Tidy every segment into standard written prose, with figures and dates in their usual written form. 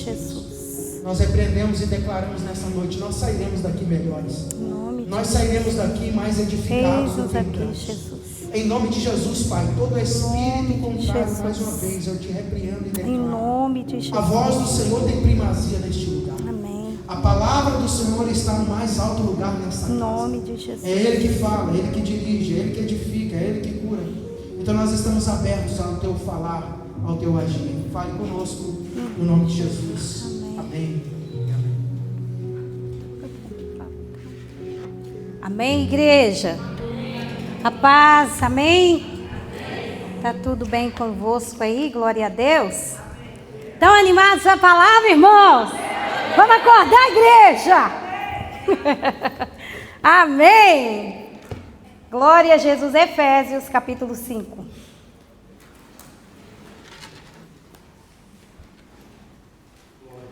Jesus. Nós repreendemos e declaramos nessa noite, nós sairemos daqui melhores. Nós sairemos daqui mais edificados do que entramos. Jesus. Em nome de Jesus, Pai, todo espírito contrário, mais uma vez, eu te repreendo e declaro. Em nome de Jesus. A voz do Senhor tem primazia neste lugar. Amém. A palavra do Senhor está no mais alto lugar nesta casa. Em nome de Jesus. É Ele que fala, é Ele que dirige, é Ele que edifica, é Ele que cura. Então nós estamos abertos ao Teu falar, ao Teu agir. Fale conosco, no nome de Jesus. Amém. Amém, igreja? A paz, amém? Tá tudo bem convosco aí? Glória a Deus. Estão animados com a palavra, irmãos? Vamos acordar, igreja? Amém. Glória a Jesus. Efésios capítulo 5.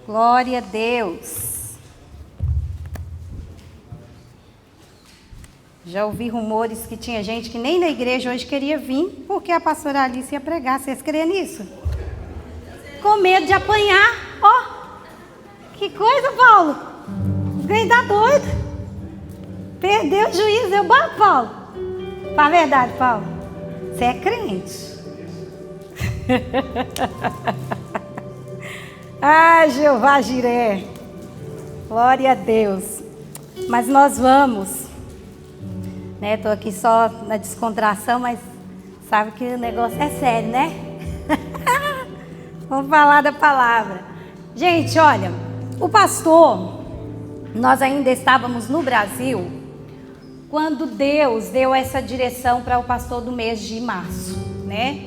Glória a Deus. Já ouvi rumores que tinha gente que nem na igreja hoje queria vir, porque a pastora Alice ia pregar. Vocês creem nisso? Com medo de apanhar. Ó, que coisa, Paulo. Alguém tá doido. Perdeu o juízo. Deu bom, Paulo. Fala a verdade, Paulo. Você é crente. Ah, Jeová Jiré. Glória a Deus. Mas nós vamos. Estou aqui só na descontração, mas sabe que o negócio é sério, né? Vamos falar da palavra. Gente, olha, o pastor, nós ainda estávamos no Brasil, quando Deus deu essa direção para o pastor do mês de março, né?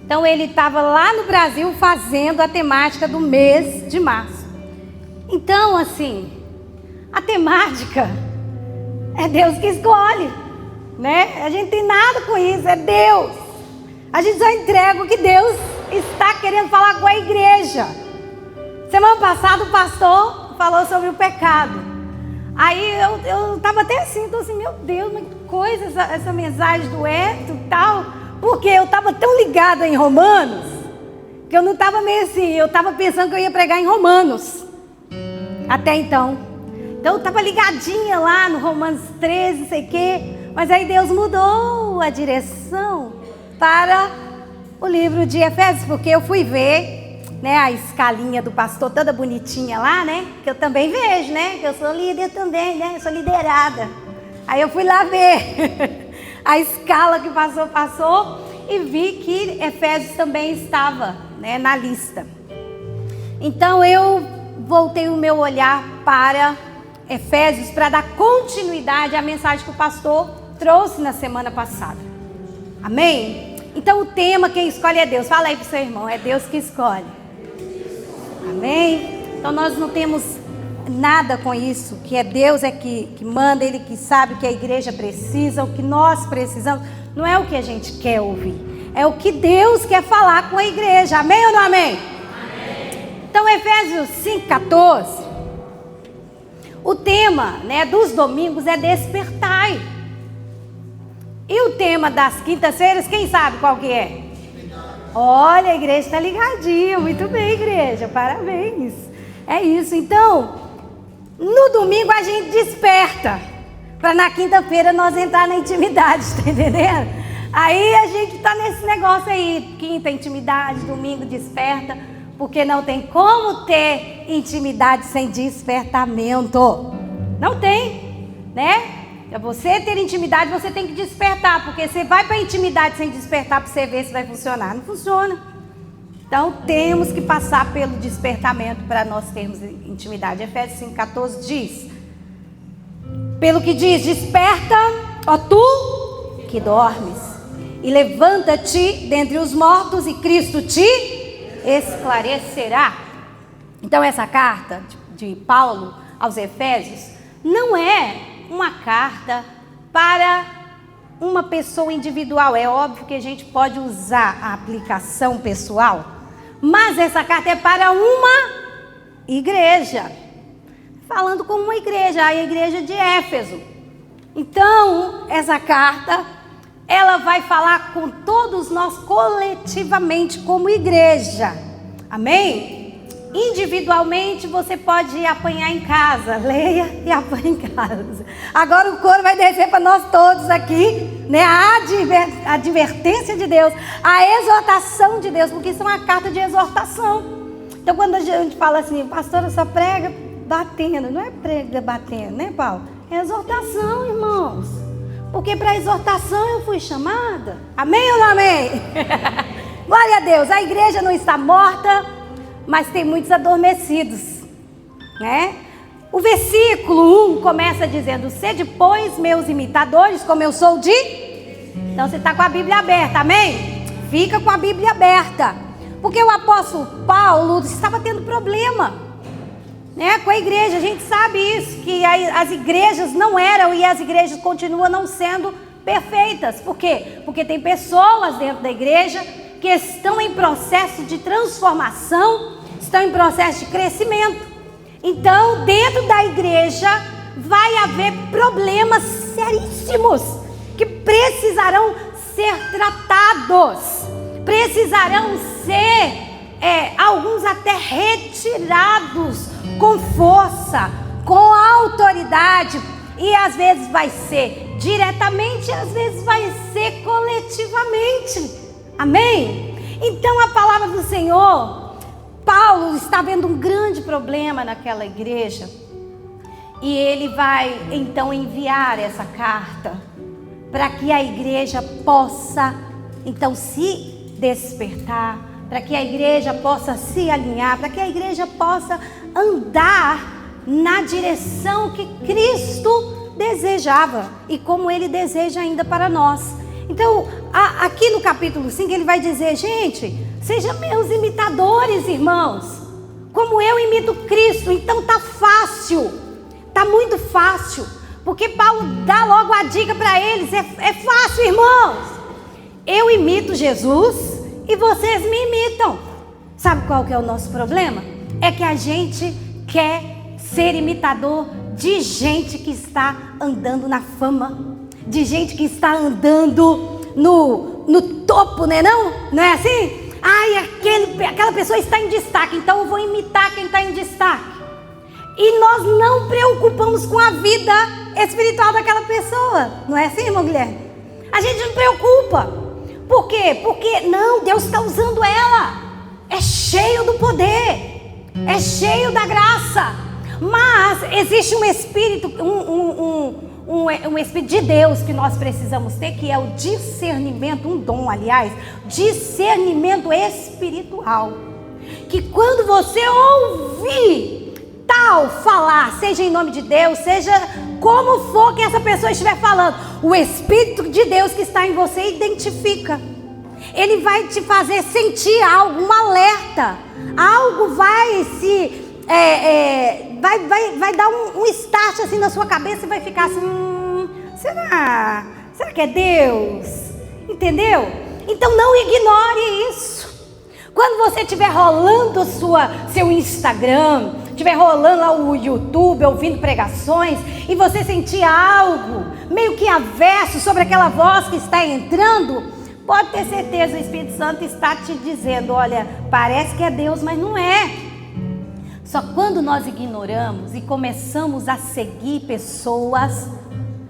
Então ele estava lá no Brasil fazendo a temática do mês de março. Então, assim, a temática é Deus que escolhe. Né? A gente tem nada com isso, é Deus. A gente só entrega o que Deus está querendo falar com a igreja. Semana passada o pastor falou sobre o pecado. Aí eu estava até assim, tô assim, meu Deus, mas que coisa essa mensagem do Hector e tal. Porque eu estava tão ligada em Romanos, que eu não estava meio assim, eu estava pensando que eu ia pregar em Romanos. Até então. Então eu estava ligadinha lá no Romanos 13, não sei o quê. Mas aí Deus mudou a direção para o livro de Efésios, porque eu fui ver, né, a escalinha do pastor toda bonitinha lá, né, que eu também vejo, né, que eu sou líder também, né, eu sou liderada. Aí eu fui lá ver a escala que o pastor passou e vi que Efésios também estava, né, na lista. Então eu voltei o meu olhar para Efésios para dar continuidade à mensagem que o pastor trouxe na semana passada. Amém? Então o tema, quem escolhe é Deus. Fala aí pro seu irmão, é Deus que escolhe. Amém? Então nós não temos nada com isso, que é Deus é que manda, Ele que sabe o que a igreja precisa, o que nós precisamos. Não é o que a gente quer ouvir, é o que Deus quer falar com a igreja. Amém ou não amém? Amém. Então Efésios 5,14, o tema, né, dos domingos é despertai. E o tema das quintas-feiras, quem sabe qual que é? Olha, a igreja está ligadinha. Muito bem, igreja, parabéns. É isso. Então, no domingo a gente desperta, para na quinta-feira nós entrar na intimidade, tá entendendo? Aí a gente está nesse negócio aí, quinta intimidade, domingo desperta, porque não tem como ter intimidade sem despertamento. Não tem, né? Para você ter intimidade, você tem que despertar, porque você vai para a intimidade sem despertar para você ver se vai funcionar. Não funciona. Então, temos que passar pelo despertamento para nós termos intimidade. Efésios 5,14 diz, pelo que diz, desperta, ó tu que dormes, e levanta-te dentre os mortos, e Cristo te esclarecerá. Então, essa carta de Paulo aos Efésios não é uma carta para uma pessoa individual. É óbvio que a gente pode usar a aplicação pessoal, mas essa carta é para uma igreja, falando como uma igreja, a igreja de Éfeso. Então, essa carta, ela vai falar com todos nós coletivamente como igreja. Amém? Individualmente você pode apanhar em casa, leia e apanha em casa. Agora o coro vai descer para nós todos aqui, né? A advertência de Deus, a exortação de Deus, porque isso é uma carta de exortação. Então quando a gente fala assim, pastora só prega batendo, não é prega batendo, né, Paulo? É exortação, irmãos. Porque para exortação eu fui chamada. Amém ou não amém? Glória a Deus, a igreja não está morta, mas tem muitos adormecidos, né? O versículo 1 começa dizendo: sede, pois, meus imitadores, como eu sou de... Então você está com a Bíblia aberta, amém? Fica com a Bíblia aberta. Porque o apóstolo Paulo estava tendo problema, né, com a igreja. A gente sabe isso, que as igrejas não eram e as igrejas continuam não sendo perfeitas. Por quê? Porque tem pessoas dentro da igreja que estão em processo de transformação, estão em processo de crescimento. Então, dentro da igreja vai haver problemas seríssimos que precisarão ser tratados, precisarão ser, alguns até retirados com força, com autoridade, e às vezes vai ser diretamente, às vezes vai ser coletivamente. Amém? Então a palavra do Senhor, Paulo está vendo um grande problema naquela igreja, e ele vai então enviar essa carta para que a igreja possa então se despertar, para que a igreja possa se alinhar, para que a igreja possa andar na direção que Cristo desejava e como Ele deseja ainda para nós. Então, aqui no capítulo 5 ele vai dizer: gente, sejam meus imitadores, irmãos, como eu imito Cristo. Então tá fácil, tá muito fácil, porque Paulo dá logo a dica para eles. É fácil, irmãos, eu imito Jesus e vocês me imitam. Sabe qual que é o nosso problema? É que a gente quer ser imitador de gente que está andando na fama, de gente que está andando no topo, né? Não é assim? Ai, aquela pessoa está em destaque, então eu vou imitar quem está em destaque. E nós não preocupamos com a vida espiritual daquela pessoa. Não é assim, irmã Guilherme? A gente não preocupa. Por quê? Porque não, Deus está usando ela. É cheio do poder, é cheio da graça. Mas existe um espírito, um espírito de Deus que nós precisamos ter, que é o discernimento, um dom, aliás, discernimento espiritual. Que quando você ouvir tal falar, seja em nome de Deus, seja como for que essa pessoa estiver falando, o Espírito de Deus que está em você identifica. Ele vai te fazer sentir algo, um alerta. Algo vai se... vai dar um start assim na sua cabeça e vai ficar assim: será que é Deus? Entendeu? Então não ignore isso. Quando você estiver rolando seu Instagram, estiver rolando lá o YouTube, ouvindo pregações, e você sentir algo meio que averso sobre aquela voz que está entrando, pode ter certeza, o Espírito Santo está te dizendo: olha, parece que é Deus, mas não é. Só quando nós ignoramos e começamos a seguir pessoas,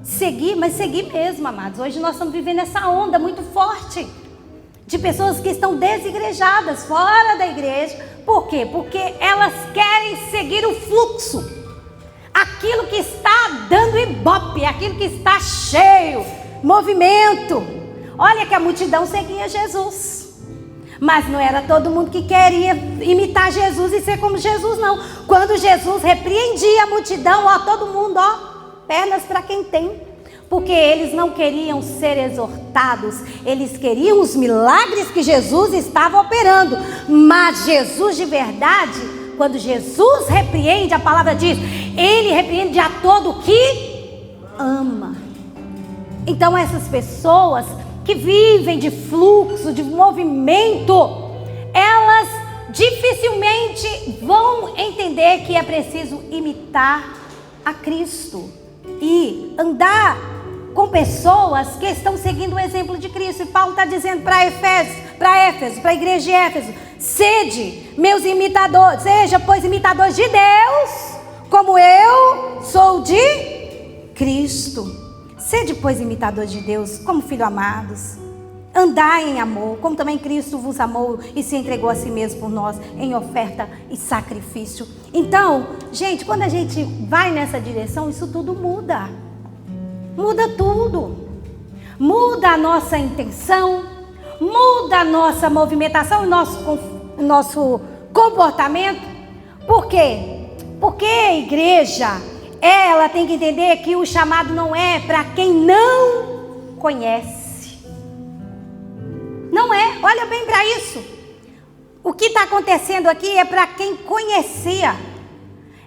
seguir mesmo, amados. Hoje nós estamos vivendo essa onda muito forte de pessoas que estão desigrejadas, fora da igreja. Por quê? Porque elas querem seguir o fluxo, aquilo que está dando ibope, aquilo que está cheio, movimento. Olha que a multidão seguia Jesus, mas não era todo mundo que queria imitar Jesus e ser como Jesus, não. Quando Jesus repreendia a multidão, todo mundo, pernas para quem tem. Porque eles não queriam ser exortados, eles queriam os milagres que Jesus estava operando. Mas Jesus de verdade, quando Jesus repreende, a palavra diz, Ele repreende a todo que ama. Então essas pessoas que vivem de fluxo, de movimento, elas dificilmente vão entender que é preciso imitar a Cristo e andar com pessoas que estão seguindo o exemplo de Cristo. E Paulo está dizendo para Éfeso, para a igreja de Éfeso: sede meus imitadores, seja pois imitadores de Deus, como eu sou de Cristo. Sede pois imitadores de Deus, como filhos amados. Andai em amor, como também Cristo vos amou e se entregou a si mesmo por nós, em oferta e sacrifício. Então, gente, quando a gente vai nessa direção, isso tudo muda. Muda tudo. Muda a nossa intenção, muda a nossa movimentação, nosso comportamento. Por quê? Porque a igreja, ela tem que entender que o chamado não é para quem não conhece. Não é, olha bem para isso. O que está acontecendo aqui é para quem conhecia,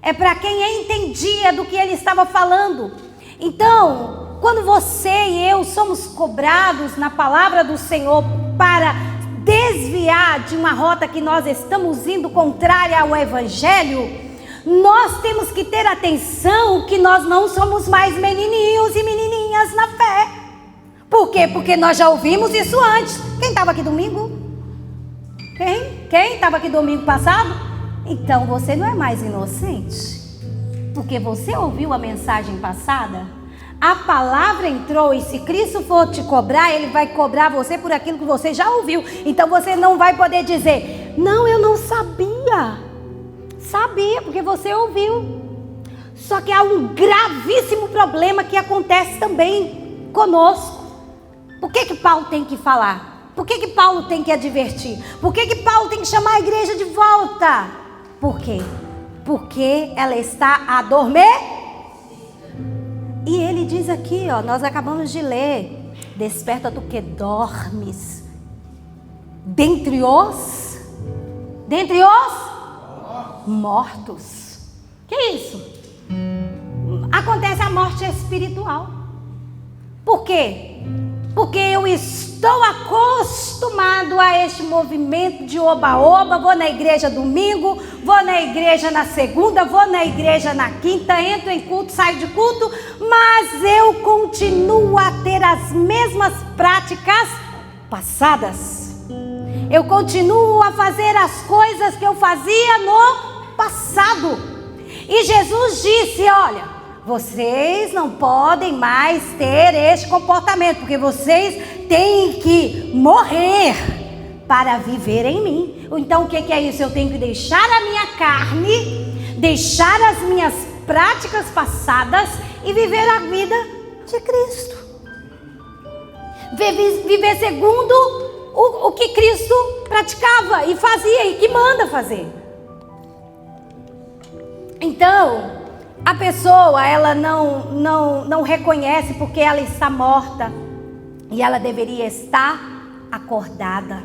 é para quem entendia do que ele estava falando. Então, quando você e eu somos cobrados na palavra do Senhor para desviar de uma rota que nós estamos indo contrária ao Evangelho, nós temos que ter atenção que nós não somos mais menininhos e menininhas na fé. Por quê? Porque nós já ouvimos isso antes. Quem estava aqui domingo? Quem estava aqui domingo passado? Então você não é mais inocente. Porque você ouviu a mensagem passada, a palavra entrou, e se Cristo for te cobrar, Ele vai cobrar você por aquilo que você já ouviu. Então você não vai poder dizer: não, eu não sabia. Sabia, porque você ouviu. Só que há um gravíssimo problema que acontece também conosco. Por que Paulo tem que falar? Por que Paulo tem que advertir? Por que Paulo tem que chamar a igreja de volta? Por quê? Porque ela está adormecida. E ele diz aqui, ó, nós acabamos de ler: desperta do que dormes, dentre os mortos. Que isso? Acontece a morte espiritual. Por quê? Porque eu estou acostumado a este movimento de oba-oba. Vou na igreja domingo, vou na igreja na segunda, vou na igreja na quinta, entro em culto, saio de culto, mas eu continuo a ter as mesmas práticas passadas. Eu continuo a fazer as coisas que eu fazia no passado. E Jesus disse: olha, vocês não podem mais ter este comportamento, porque vocês têm que morrer para viver em mim. Então o que é isso? Eu tenho que deixar a minha carne, deixar as minhas práticas passadas e viver a vida de Cristo. Viver segundo o que Cristo praticava e fazia e que manda fazer. Então, a pessoa, ela não reconhece porque ela está morta e ela deveria estar acordada.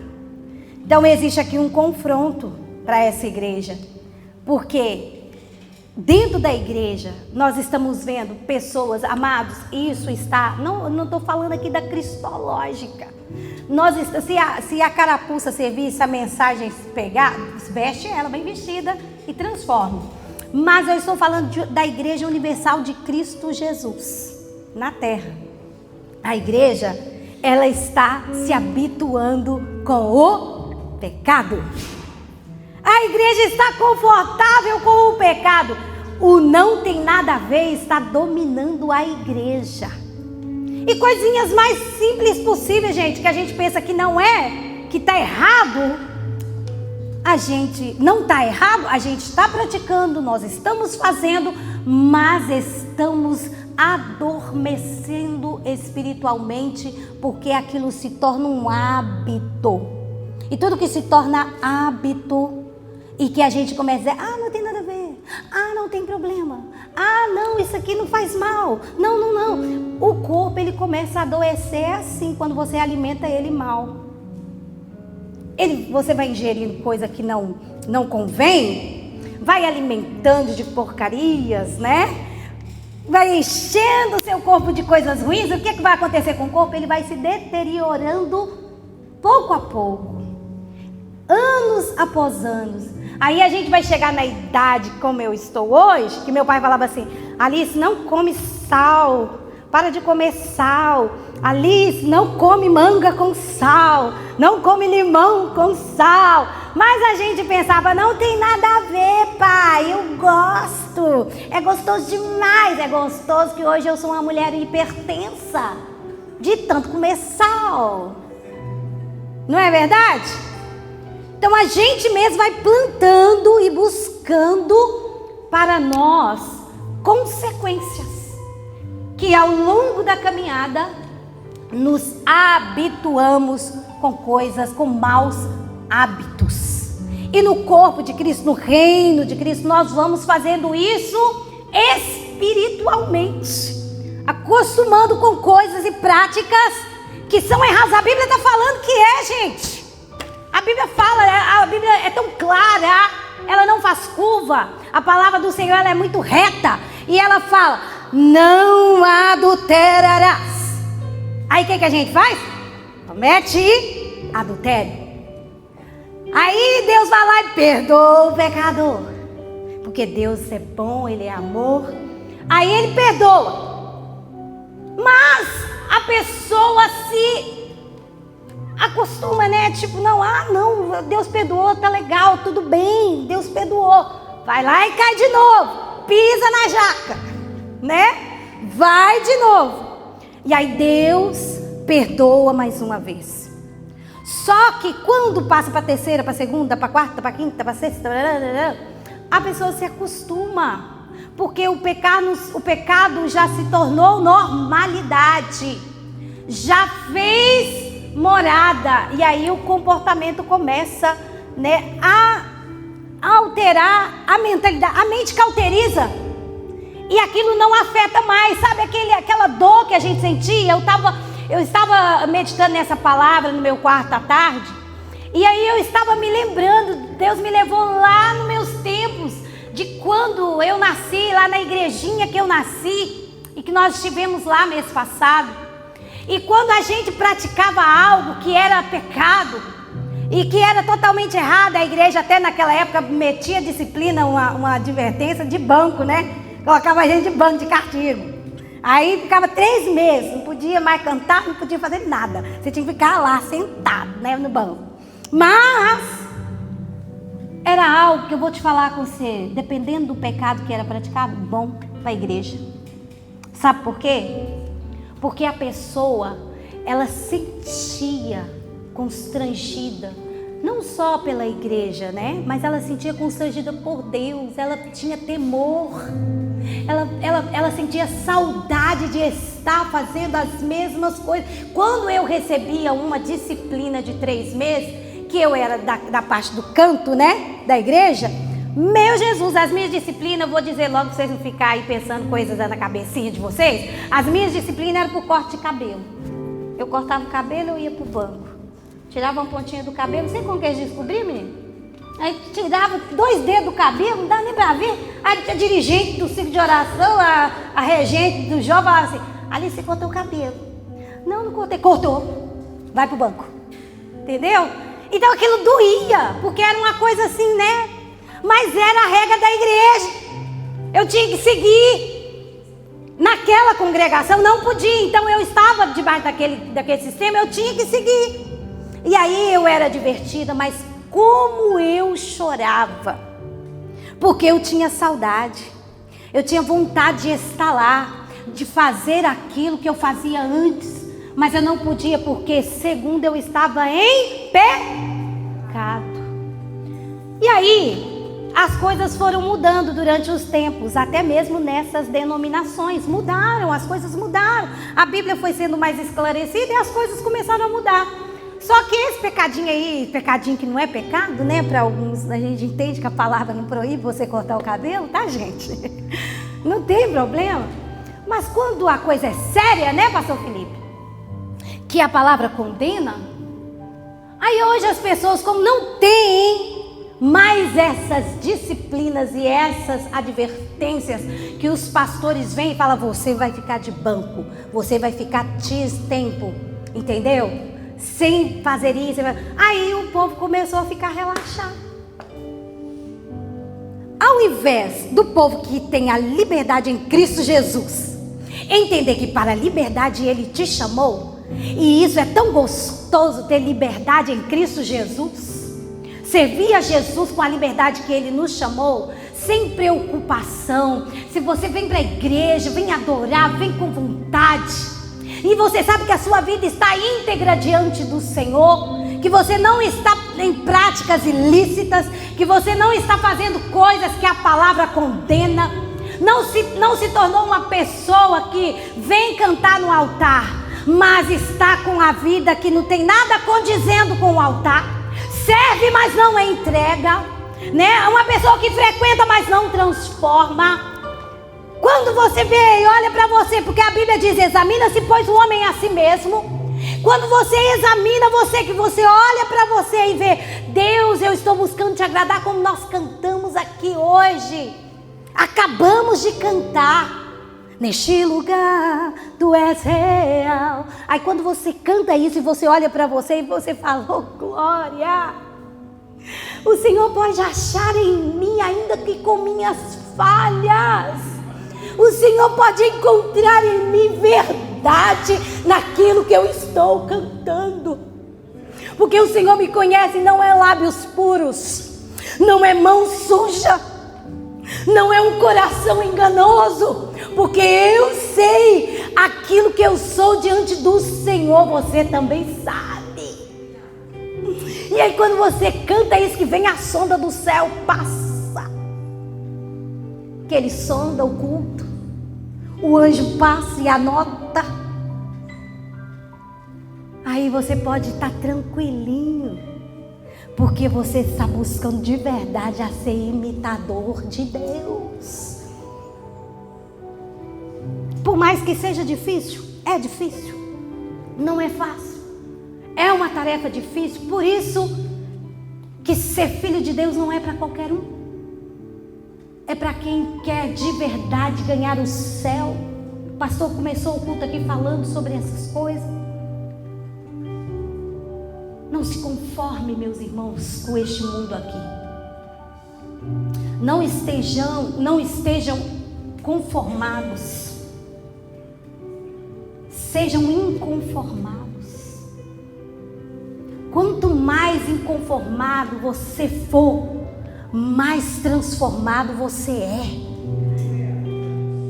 Então existe aqui um confronto para essa igreja, porque dentro da igreja nós estamos vendo pessoas, amados, isso está, não estou falando aqui da cristológica. Se a carapuça servir, a mensagem pegar, veste ela bem vestida e transforma. Mas eu estou falando da igreja universal de Cristo Jesus na terra. A igreja, ela está se habituando com o pecado. A igreja está confortável com o pecado. O não tem nada a ver está dominando a igreja. E coisinhas mais simples possíveis, gente, que a gente pensa que não é, que está errado. A gente não está errado, a gente está praticando, nós estamos fazendo, mas estamos adormecendo espiritualmente, porque aquilo se torna um hábito. E tudo que se torna hábito e que a gente começa a dizer: não tem nada a ver, não tem problema, não, isso aqui não faz mal, não. O corpo, ele começa a adoecer assim, quando você alimenta ele mal. Você vai ingerindo coisa que não convém, vai alimentando de porcarias, né? Vai enchendo o seu corpo de coisas ruins. O que é que vai acontecer com o corpo? Ele vai se deteriorando pouco a pouco, anos após anos. Aí a gente vai chegar na idade como eu estou hoje, que meu pai falava assim: Alice, não come sal, para de comer sal. Alice, não come manga com sal, não come limão com sal. Mas a gente pensava, não tem nada a ver, pai, eu gosto. É gostoso demais, é gostoso que hoje eu sou uma mulher hipertensa, de tanto comer sal. Não é verdade? Então a gente mesmo vai plantando e buscando para nós consequências que ao longo da caminhada nos habituamos com coisas, com maus hábitos. E no corpo de Cristo, no reino de Cristo, nós vamos fazendo isso espiritualmente, acostumando com coisas e práticas que são erradas. A Bíblia está falando que é, gente. A Bíblia fala, a Bíblia é tão clara, ela não faz curva. A palavra do Senhor, ela é muito reta. E ela fala, não adulterarás. Aí o que a gente faz? Comete adultério. Aí Deus vai lá e perdoa o pecador. Porque Deus é bom, Ele é amor. Aí Ele perdoa. Mas a pessoa se acostuma, né? Tipo, não, Deus perdoou, tá legal, tudo bem, Deus perdoou. Vai lá e cai de novo. Pisa na jaca, né? Vai de novo. E aí Deus perdoa mais uma vez. Só que quando passa para a terceira, para a segunda, para a quarta, para a quinta, para a sexta, a pessoa se acostuma. Porque o pecado já se tornou normalidade. Já fez morada. E aí o comportamento começa, né, a alterar a mentalidade. A mente cauteriza. E aquilo não afeta mais, sabe aquela dor que a gente sentia? Eu estava meditando nessa palavra no meu quarto à tarde, e aí eu estava me lembrando, Deus me levou lá nos meus tempos, de quando eu nasci, lá na igrejinha que eu nasci, e que nós estivemos lá mês passado. E quando a gente praticava algo que era pecado, e que era totalmente errado, a igreja até naquela época metia disciplina, uma advertência de banco, né? Colocava a gente de banco de castigo. Aí ficava 3 meses, não podia mais cantar, não podia fazer nada. Você tinha que ficar lá sentado, né, no banco. Mas era algo que eu vou te falar com você, dependendo do pecado que era praticado, bom para a igreja. Sabe por quê? Porque a pessoa, ela sentia constrangida, não só pela igreja, né? Mas ela sentia constrangida por Deus, ela tinha temor, ela sentia saudade de estar fazendo as mesmas coisas. Quando eu recebia uma disciplina de 3 meses, que eu era da parte do canto, né? Da igreja, meu Jesus, as minhas disciplinas, eu vou dizer logo para vocês não ficarem aí pensando coisas na cabecinha de vocês. As minhas disciplinas eram por corte de cabelo. Eu cortava o cabelo, eu ia pro banco. Tirava uma pontinha do cabelo, não sei como que eles descobriram, menino. Aí tirava 2 dedos do cabelo, não dá nem pra ver. Aí a dirigente do ciclo de oração, a regente do jovem, falava assim, ali você cortou o cabelo. Não cortei, cortou. Vai pro banco. Entendeu? Então aquilo doía, porque era uma coisa assim, né? Mas era a regra da igreja. Eu tinha que seguir. Naquela congregação não podia, então eu estava debaixo daquele sistema, eu tinha que seguir. E aí eu era divertida, mas como eu chorava, porque eu tinha saudade, eu tinha vontade de estar lá, de fazer aquilo que eu fazia antes, mas eu não podia porque segundo eu estava em pecado. E aí as coisas foram mudando durante os tempos, até mesmo nessas denominações, mudaram, as coisas mudaram, a Bíblia foi sendo mais esclarecida e as coisas começaram a mudar. Só que esse pecadinho aí, pecadinho que não é pecado, né? Para alguns, a gente entende que a palavra não proíbe você cortar o cabelo, tá, gente? Não tem problema. Mas quando a coisa é séria, né, pastor Felipe? Que a palavra condena. Aí hoje as pessoas, como não têm mais essas disciplinas e essas advertências que os pastores vêm e falam, você vai ficar de banco, você vai ficar X tempo, entendeu? Sem fazer isso. Aí o povo começou a ficar relaxado. Ao invés do povo que tem a liberdade em Cristo Jesus Entender que para a liberdade Ele te chamou. E isso é tão gostoso, ter liberdade em Cristo Jesus. Servir a Jesus com a liberdade que Ele nos chamou, sem preocupação. Se você vem para a igreja, vem adorar, vem com vontade, e você sabe que a sua vida está íntegra diante do Senhor, que você não está em práticas ilícitas, que você não está fazendo coisas que a palavra condena, não se tornou uma pessoa que vem cantar no altar, mas está com a vida que não tem nada condizendo com o altar, serve, mas não entrega, né? Uma pessoa que frequenta, mas não transforma. Quando você vê e olha para você, porque a Bíblia diz: examina-se, pois, o homem a si mesmo. Quando você examina você, que você olha para você e vê: Deus, eu estou buscando te agradar, como nós cantamos aqui hoje. Acabamos de cantar. Neste lugar tu és real. Aí quando você canta isso e você olha para você e você fala: oh glória, o Senhor pode achar em mim, ainda que com minhas falhas, o Senhor pode encontrar em mim verdade naquilo que eu estou cantando, porque o Senhor me conhece. Não é lábios puros, não é mão suja, não é um coração enganoso, porque eu sei aquilo que eu sou diante do Senhor, você também sabe. E aí quando você canta isso, que vem a sonda do céu, passa, que ele sonda o culto, o anjo passa e anota. Aí você pode estar tranquilinho, porque você está buscando de verdade a ser imitador de Deus. Por mais que seja difícil, é difícil, não é fácil, é uma tarefa difícil. Por isso que ser filho de Deus não é para qualquer um, é para quem quer de verdade ganhar o céu. O pastor começou o culto aqui falando sobre essas coisas. Não se conforme, meus irmãos, com este mundo aqui. Não estejam conformados. Sejam inconformados. Quanto mais inconformado você for, mais transformado você é.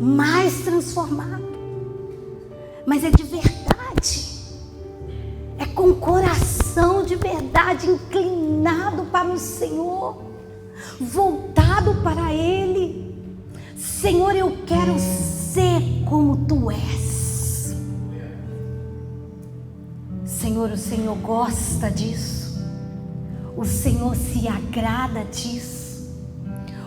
Mais transformado. Mas é de verdade. É com o coração de verdade inclinado para o Senhor, voltado para Ele. Senhor, eu quero ser como Tu és. Senhor, o Senhor gosta disso. O Senhor se agrada disso.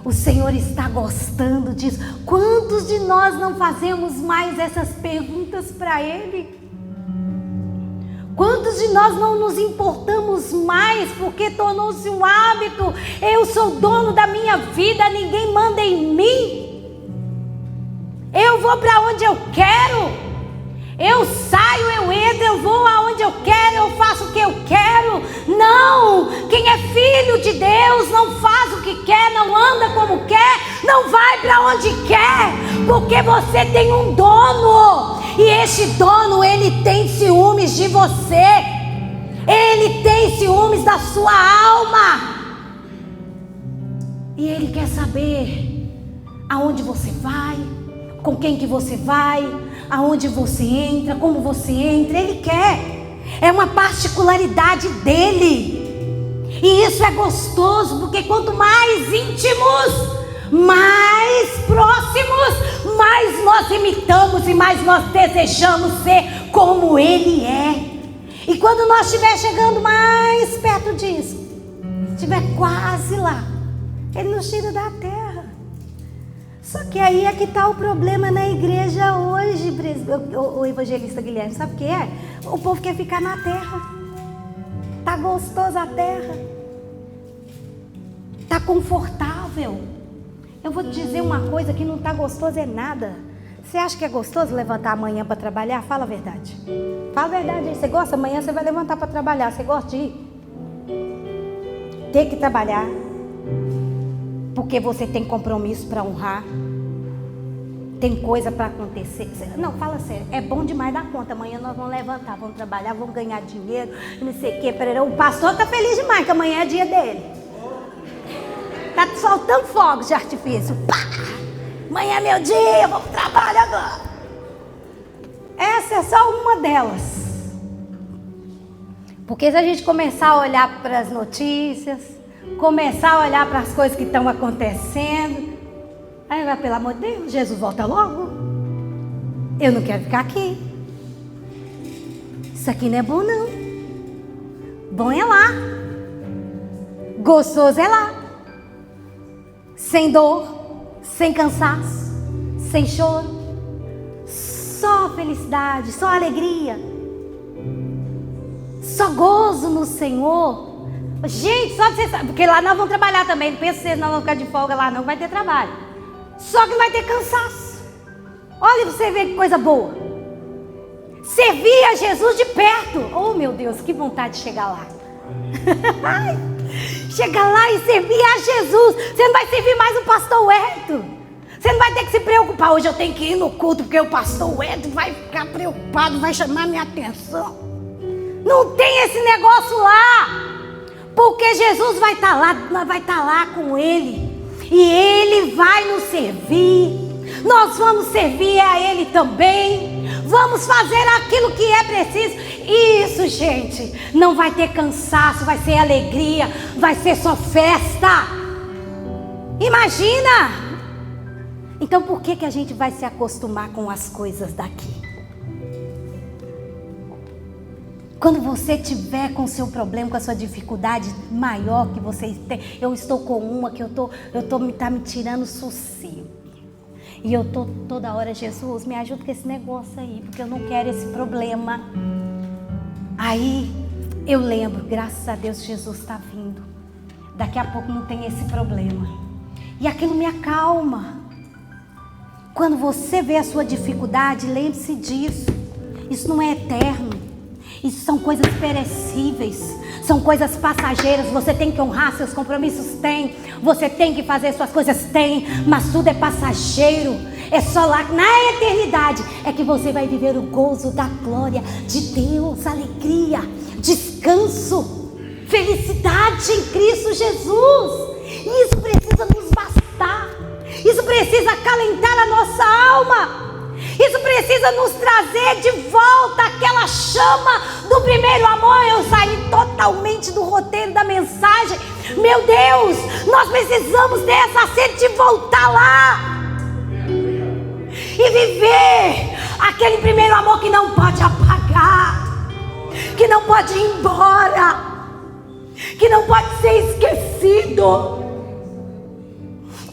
O Senhor está gostando disso. Quantos de nós não fazemos mais essas perguntas para Ele? Quantos de nós não nos importamos mais, porque tornou-se um hábito? Eu sou dono da minha vida, ninguém manda em mim. Eu vou para onde eu quero. Eu saio, eu entro, eu vou aonde eu quero, eu faço o que eu quero. Não! Quem é filho de Deus não faz o que quer, não anda como quer, não vai para onde quer, porque você tem um dono. E este dono, ele tem ciúmes de você. Ele tem ciúmes da sua alma. E ele quer saber aonde você vai, com quem que você vai, aonde você entra, como você entra. Ele quer. É uma particularidade dele. E isso é gostoso, porque quanto mais íntimos, mais próximos, mais nós imitamos e mais nós desejamos ser como Ele é. E quando nós estiver chegando mais perto disso, estiver quase lá, Ele nos tira da terra. Só que aí é que está o problema na igreja hoje, o evangelista Guilherme. Sabe o que é? O povo quer ficar na terra. Está gostoso a terra. Está confortável. Eu vou te dizer uma coisa que não está gostoso é nada. Você acha que é gostoso levantar amanhã para trabalhar? Fala a verdade. Fala a verdade aí. Você gosta? Amanhã você vai levantar para trabalhar. Você gosta de ir? Ter que trabalhar. Porque você tem compromisso para honrar. Tem coisa para acontecer. Não, fala sério, é bom demais da conta. Amanhã nós vamos levantar, vamos trabalhar, vamos ganhar dinheiro, não sei o que. O pastor está feliz demais, que amanhã é dia dele. Está soltando fogos de artifício. Pá! Amanhã é meu dia, vamos trabalhar agora. Essa é só uma delas. Porque se a gente começar a olhar para as notícias, começar a olhar para as coisas que estão acontecendo, aí vai, pelo amor de Deus, Jesus volta logo. Eu não quero ficar aqui. Isso aqui não é bom não. Bom é lá. Gostoso é lá. Sem dor, sem cansaço, sem choro. Só felicidade, só alegria. Só gozo no Senhor. Gente, só de vocês, porque lá nós vamos trabalhar também. Não pensa que vocês não vão ficar de folga lá, não vai ter trabalho. Só que vai ter cansaço. Olha você ver que coisa boa. Servir a Jesus de perto. Oh meu Deus, que vontade de chegar lá. Chegar lá e servir a Jesus. Você não vai servir mais o pastor Wellington. Você não vai ter que se preocupar. Hoje eu tenho que ir no culto porque o pastor Wellington vai ficar preocupado, vai chamar minha atenção. Não tem esse negócio lá. Porque Jesus vai estar lá, nós vai estar lá com Ele. E Ele vai nos servir. Nós vamos servir a Ele também. Vamos fazer aquilo que é preciso. Isso, gente, não vai ter cansaço, vai ser alegria, vai ser só festa. Imagina! Então por que a gente vai se acostumar com as coisas daqui? Quando você tiver com o seu problema, com a sua dificuldade maior que você tem, eu estou com uma que tá me tirando sossego. E eu tô toda hora, Jesus, me ajuda com esse negócio aí, porque eu não quero esse problema. Aí eu lembro, graças a Deus, Jesus está vindo. Daqui a pouco não tem esse problema. E aquilo me acalma. Quando você vê a sua dificuldade, lembre-se disso. Isso não é eterno. Isso são coisas perecíveis, são coisas passageiras. Você tem que honrar seus compromissos? Tem. Você tem que fazer suas coisas? Tem. Mas tudo é passageiro. É só lá na eternidade é que você vai viver o gozo da glória de Deus, alegria, descanso, felicidade em Cristo Jesus. Isso precisa nos bastar. Isso precisa acalentar a nossa alma. Isso precisa nos trazer de volta aquela chama do primeiro amor. Eu saí totalmente do roteiro da mensagem. Meu Deus, nós precisamos ter essa sede de voltar lá e viver aquele primeiro amor que não pode apagar, que não pode ir embora, que não pode ser esquecido.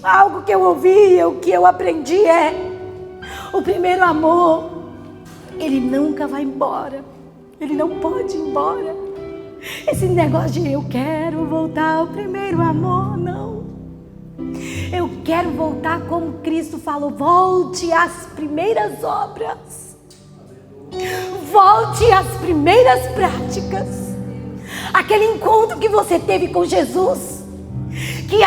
Algo que eu ouvi, o que eu aprendi é: o primeiro amor, ele nunca vai embora. Ele não pode ir embora. Esse negócio de eu quero voltar ao primeiro amor, não. Eu quero voltar como Cristo falou: volte às primeiras obras. Volte às primeiras práticas. Aquele encontro que você teve com Jesus, que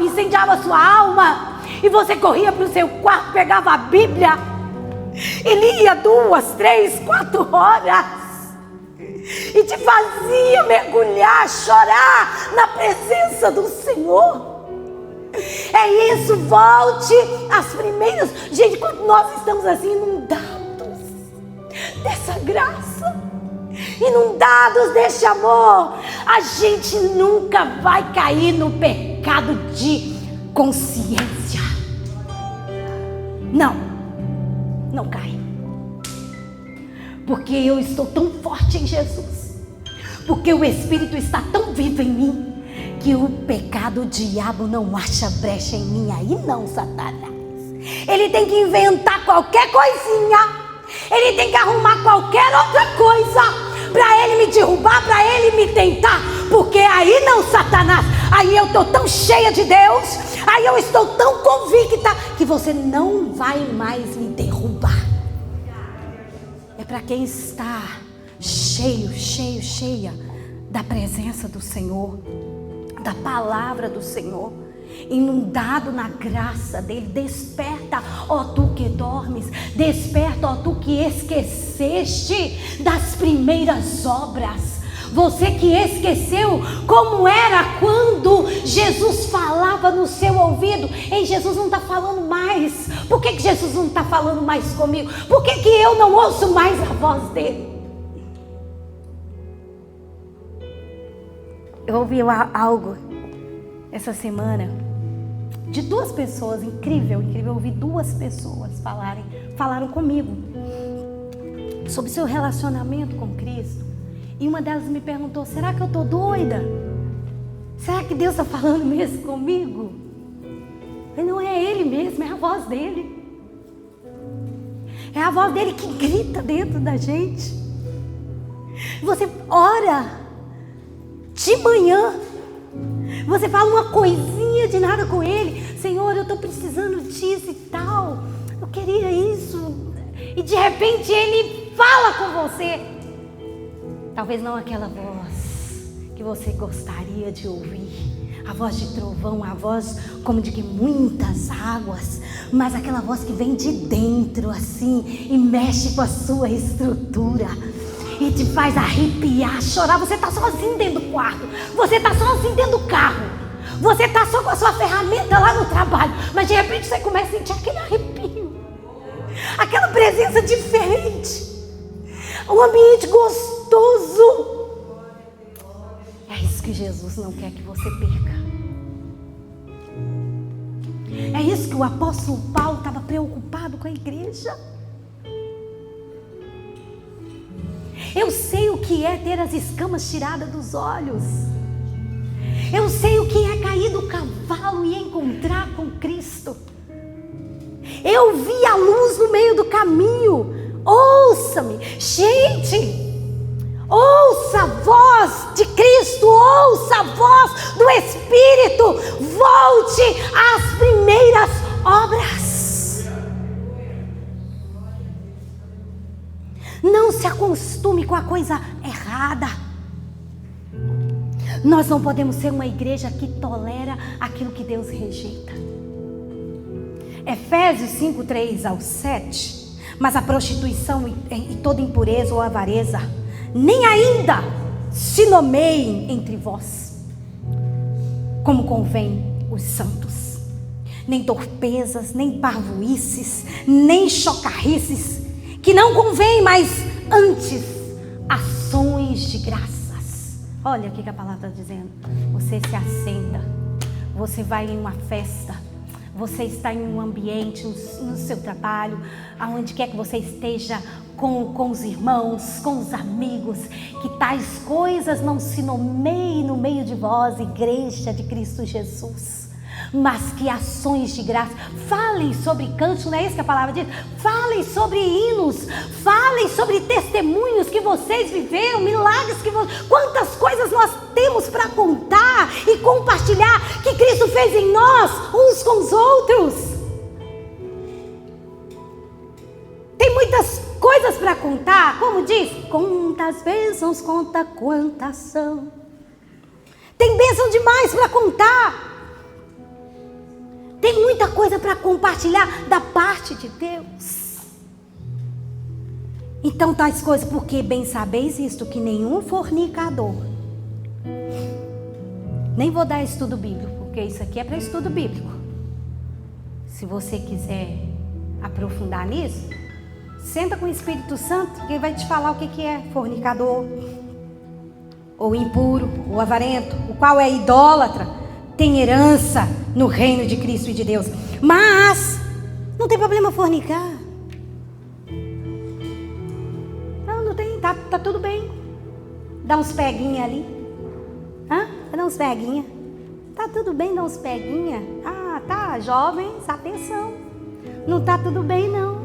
incendiava a sua alma. E você corria para o seu quarto, pegava a Bíblia e lia 2, 3, 4 horas. E te fazia mergulhar, chorar na presença do Senhor. É isso, volte às primeiras. Gente, quando nós estamos assim inundados dessa graça, inundados desse amor, a gente nunca vai cair no pecado de consciência. Não cai. Porque eu estou tão forte em Jesus. Porque o Espírito está tão vivo em mim, que o pecado, o diabo não acha brecha em mim. Aí não, Satanás. Ele tem que inventar qualquer coisinha. Ele tem que arrumar qualquer outra coisa para ele me derrubar, para ele me tentar. Porque aí não, Satanás. Aí eu estou tão cheia de Deus, aí eu estou tão convicta que você não vai mais me derrubar. É para quem está cheia da presença do Senhor, da palavra do Senhor, inundado na graça dele. Desperta. desperta, ó tu que dormes, desperta, ó tu que esqueceste das primeiras obras. Você que esqueceu como era quando Jesus falava no seu ouvido. Ei, Jesus não está falando mais. Por que Jesus não está falando mais comigo? Por que eu não ouço mais a voz dele? Eu ouvi algo essa semana de duas pessoas, incrível, eu ouvi duas pessoas falaram comigo sobre seu relacionamento com Cristo. E uma delas me perguntou: será que eu estou doida? Será que Deus está falando mesmo comigo? E não é Ele mesmo, é a voz dele. É a voz dele que grita dentro da gente. Você ora de manhã, você fala uma coisinha de nada com Ele: Senhor, eu estou precisando disso e tal, eu queria isso. E de repente Ele fala com você. Talvez não aquela voz que você gostaria de ouvir, a voz de trovão, a voz como de que muitas águas, mas aquela voz que vem de dentro assim e mexe com a sua estrutura e te faz arrepiar, chorar. Você está sozinho dentro do quarto, você está sozinho dentro do carro, você está só com a sua ferramenta lá no trabalho, mas de repente você começa a sentir aquele arrepio, aquela presença diferente, um ambiente gostoso. É isso que Jesus não quer que você perca. É isso que o apóstolo Paulo estava preocupado com a igreja. Eu sei o que é ter as escamas tiradas dos olhos. Eu sei o que é cair do cavalo e encontrar com Cristo. Eu vi a luz no meio do caminho. Ouça-me, gente. Ouça a voz de Cristo, ouça a voz do Espírito, volte às primeiras obras. Não se acostume com a coisa errada. Nós não podemos ser uma igreja que tolera aquilo que Deus rejeita. Efésios 5:3-7. Mas a prostituição e toda impureza ou avareza nem ainda se nomeiem entre vós, como convém os santos. Nem torpezas, nem parvoices, nem chocarrices, que não convém, mas antes ações de graças. Olha o que a palavra está dizendo. Você se assenta, você vai em uma festa, você está em um ambiente, no seu trabalho, aonde quer que você esteja, com os irmãos, com os amigos, que tais coisas não se nomeiem no meio de vós, igreja de Cristo Jesus, mas que ações de graça. Falem sobre cantos, não é isso que a palavra diz? Falem sobre hinos, falem sobre testemunhos que vocês viveram, milagres que quantas coisas nós temos para contar e compartilhar que Cristo fez em nós, uns com os outros. Tem muitas coisas para contar, como diz, conta as bênçãos, conta quantas são. Tem bênção demais para contar. Tem muita coisa para compartilhar da parte de Deus. Então tais coisas, porque bem sabeis isto, que nenhum fornicador, nem vou dar estudo bíblico, porque isso aqui é para estudo bíblico. Se você quiser aprofundar nisso, senta com o Espírito Santo, que ele vai te falar o que é fornicador, ou impuro, ou avarento, o qual é idólatra, tem herança no reino de Cristo e de Deus. Mas não tem problema fornicar. Não tem, tá tudo bem. Dá uns peguinha ali. Dá uns peguinha. Tá tudo bem, dá uns peguinha. Ah, tá, jovens, atenção. Não tá tudo bem, não.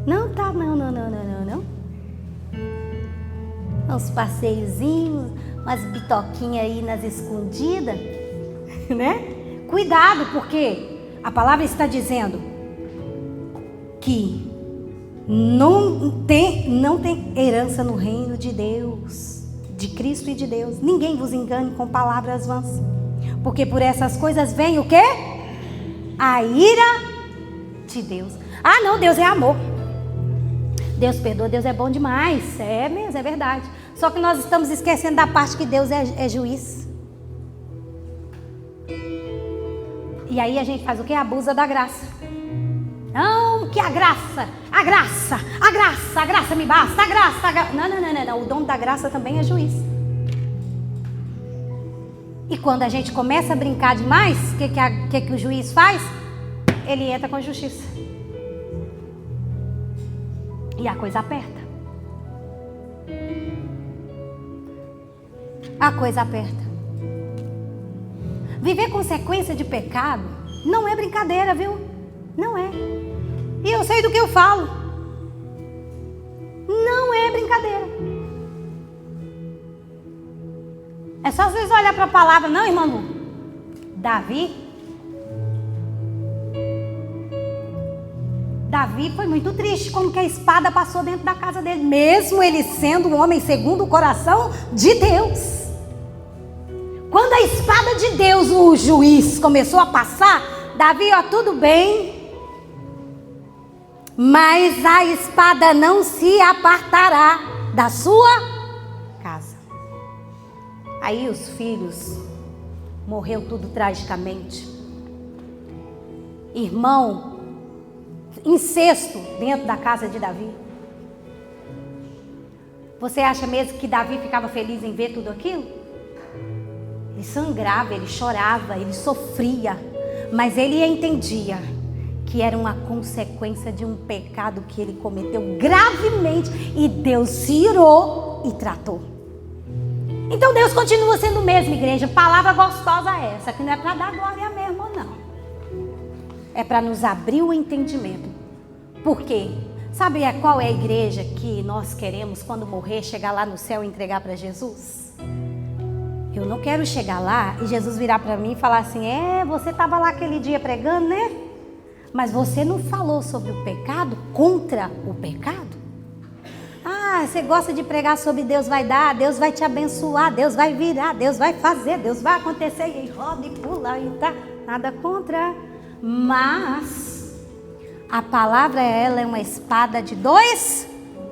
Não tá, não. Uns passeiozinhos, umas bitoquinhas aí nas escondidas, né? Cuidado, porque a palavra está dizendo que não tem herança no reino de Deus, de Cristo e de Deus. Ninguém vos engane com palavras vãs, porque por essas coisas vem o quê? a ira de Deus. Ah, não, Deus é amor. Deus perdoa, Deus é bom demais. É mesmo, é verdade. Só que nós estamos esquecendo da parte que Deus é juiz. E aí a gente faz o quê? Abusa da graça. Não, que a graça me basta, a graça. Não. O dono da graça também é juiz. E quando a gente começa a brincar demais, o que o juiz faz? Ele entra com a justiça. E a coisa aperta. A coisa aperta. Viver consequência de pecado não é brincadeira, viu? Não é. E eu sei do que eu falo. Não é brincadeira. É só vocês olhar para a palavra, não, irmão? Davi foi muito triste como que a espada passou dentro da casa dele, mesmo ele sendo um homem segundo o coração de Deus. Quando a espada de Deus, o juiz, começou a passar, Davi, tudo bem, mas a espada não se apartará da sua casa. Aí os filhos morreu tudo tragicamente. Irmão, incesto dentro da casa de Davi. Você acha mesmo que Davi ficava feliz em ver tudo aquilo? Ele sangrava, ele chorava, ele sofria, mas ele entendia que era uma consequência de um pecado que ele cometeu gravemente e Deus se irou e tratou. Então Deus continua sendo o mesmo, igreja. Palavra gostosa é essa, que não é para dar glória mesmo, não. É para nos abrir o entendimento. Por quê? Sabe qual é a igreja que nós queremos quando morrer, chegar lá no céu e entregar para Jesus? Eu não quero chegar lá e Jesus virar para mim e falar assim: você estava lá aquele dia pregando, né? Mas você não falou sobre o pecado, contra o pecado? Você gosta de pregar sobre Deus vai dar, Deus vai te abençoar, Deus vai virar, Deus vai fazer, Deus vai acontecer, e roda e pula e tá, nada contra. Mas a palavra, ela é uma espada de 2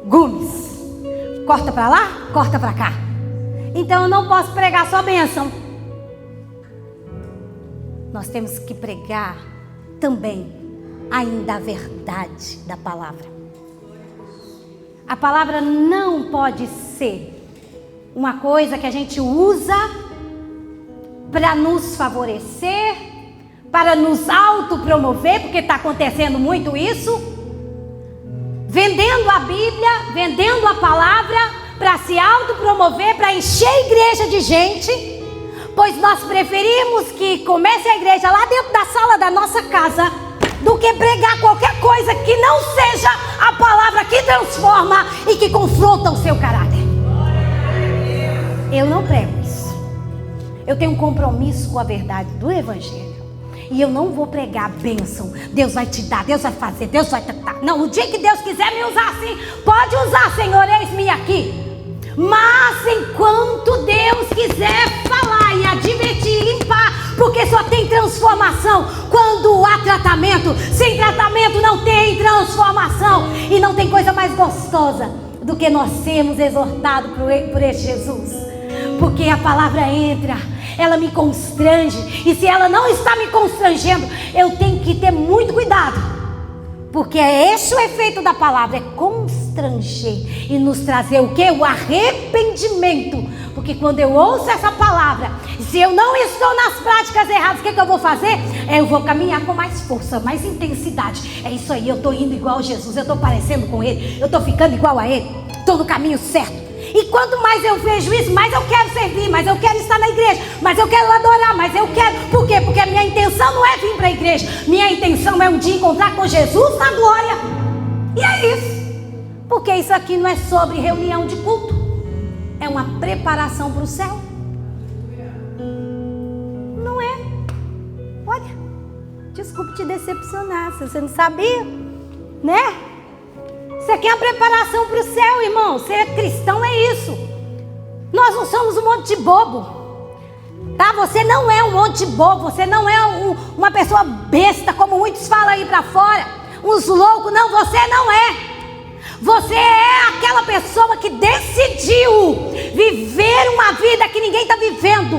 gumes. Corta para lá, corta para cá. Então eu não posso pregar só bênção. Nós temos que pregar também ainda a verdade da palavra. A palavra não pode ser uma coisa que a gente usa para nos favorecer, para nos autopromover, porque está acontecendo muito isso, vendendo a Bíblia, vendendo a palavra para se autopromover, para encher a igreja de gente, pois nós preferimos que comece a igreja lá dentro da sala da nossa casa do que pregar qualquer coisa que não seja a palavra que transforma e que confronta o seu caráter. Eu não prego isso. Eu tenho um compromisso com a verdade do Evangelho. E eu não vou pregar bênção. Deus vai te dar, Deus vai fazer, Deus vai tratar. Não, o dia que Deus quiser me usar assim, pode usar, Senhor, eis-me aqui. Mas enquanto Deus quiser falar e advertir, limpar, porque só tem transformação quando há tratamento. Sem tratamento não tem transformação. E não tem coisa mais gostosa do que nós sermos exortados por esse Jesus. Porque a palavra entra, ela me constrange. E se ela não está me constrangendo, eu tenho que ter muito cuidado. Porque é esse o efeito da palavra, é constranger e nos trazer o quê? O arrependimento. Porque quando eu ouço essa palavra, se eu não estou nas práticas erradas, o que eu vou fazer? Eu vou caminhar com mais força, mais intensidade. É isso aí, eu estou indo igual a Jesus, eu estou parecendo com Ele, eu estou ficando igual a Ele, estou no caminho certo. E quanto mais eu vejo isso, mais eu quero servir, mais eu quero estar na igreja, mais eu quero adorar, mais eu quero. Por quê? Porque a minha intenção não é vir para a igreja. Minha intenção é um dia encontrar com Jesus na glória. E é isso. Porque isso aqui não é sobre reunião de culto. É uma preparação para o céu. Não é? Olha, desculpe te decepcionar, se você não sabia, né? Isso aqui é uma preparação para o céu, irmão. Ser cristão é isso. Nós não somos um monte de bobo. tá? Você não é um monte de bobo, você não é uma pessoa besta, como muitos falam aí pra fora, uns loucos. Não, você não é. Você é aquela pessoa que decidiu viver uma vida que ninguém está vivendo,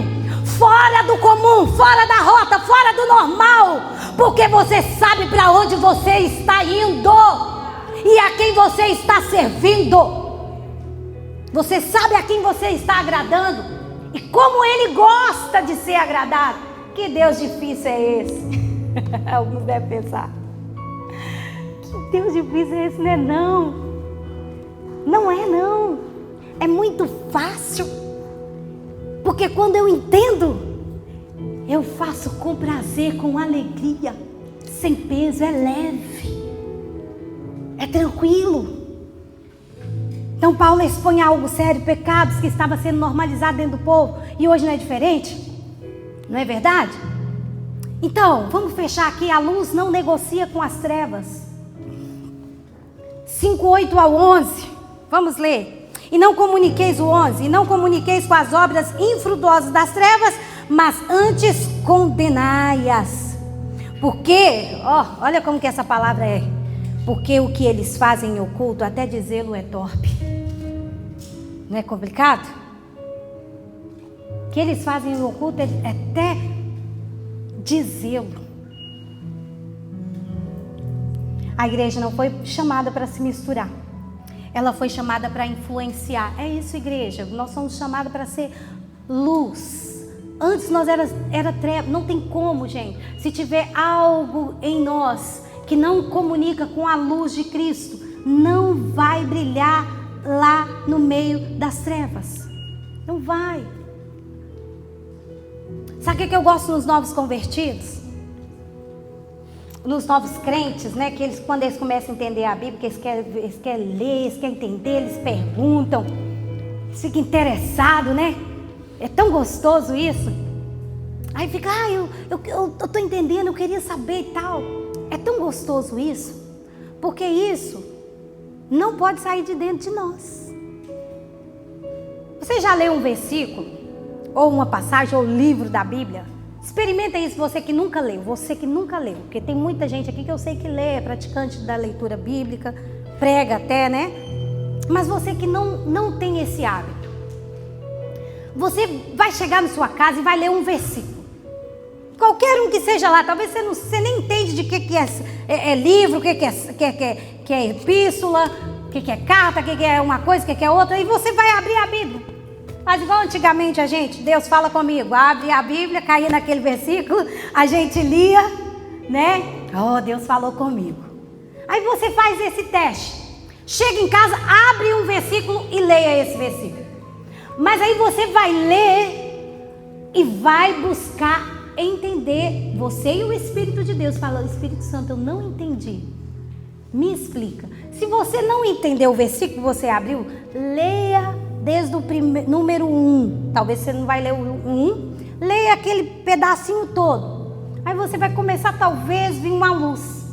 fora do comum, fora da rota, fora do normal, porque você sabe para onde você está indo e a quem você está servindo. Você sabe a quem você está agradando e como Ele gosta de ser agradado. Que Deus difícil é esse? Alguns devem pensar: que Deus difícil é esse? Não é não. Não é não, é muito fácil, porque quando eu entendo, eu faço com prazer, com alegria, sem peso, é leve, é tranquilo. Então Paulo expõe algo sério, pecados que estavam sendo normalizados dentro do povo, e hoje não é diferente, não é verdade? Então, vamos fechar aqui: a luz não negocia com as trevas. 5:8 ao 11. Vamos ler. E não comuniqueis o 11. E não comuniqueis com as obras infrutuosas das trevas, mas antes condenai-as. Porque, olha como que essa palavra é. Porque o que eles fazem em oculto, até dizê-lo é torpe. Não é complicado? O que eles fazem em oculto é até dizê-lo. A igreja não foi chamada para se misturar. Ela foi chamada para influenciar. É isso, igreja. Nós somos chamados para ser luz. Antes nós era treva. Não tem como, gente. Se tiver algo em nós que não comunica com a luz de Cristo, não vai brilhar lá no meio das trevas. Não vai. Sabe o que eu gosto nos novos convertidos? Nos novos crentes, né? Que quando eles começam a entender a Bíblia, que eles querem ler, eles querem entender, eles perguntam, eles ficam interessados, né? É tão gostoso isso. Aí fica, eu tô entendendo, eu queria saber e tal. É tão gostoso isso, porque isso não pode sair de dentro de nós. Você já leu um versículo, ou uma passagem, ou livro da Bíblia? Experimenta isso, você que nunca leu, porque tem muita gente aqui que eu sei que lê, é praticante da leitura bíblica, prega até, né? Mas você que não tem esse hábito, você vai chegar na sua casa e vai ler um versículo, qualquer um que seja lá, talvez você nem entende de que é livro, o que é epístola, o que é carta, o que é uma coisa, o que é outra, e você vai abrir a Bíblia. Mas igual antigamente a gente, Deus fala comigo, abre a Bíblia, caía naquele versículo, a gente lia, né? Deus falou comigo. Aí você faz esse teste, chega em casa, abre um versículo e leia esse versículo. Mas aí você vai ler e vai buscar entender, você e o Espírito de Deus falando: Espírito Santo, eu não entendi, me explica. Se você não entendeu o versículo que você abriu, leia desde o número 1, talvez você não vai ler o 1, leia aquele pedacinho todo, aí você vai começar talvez vir uma luz,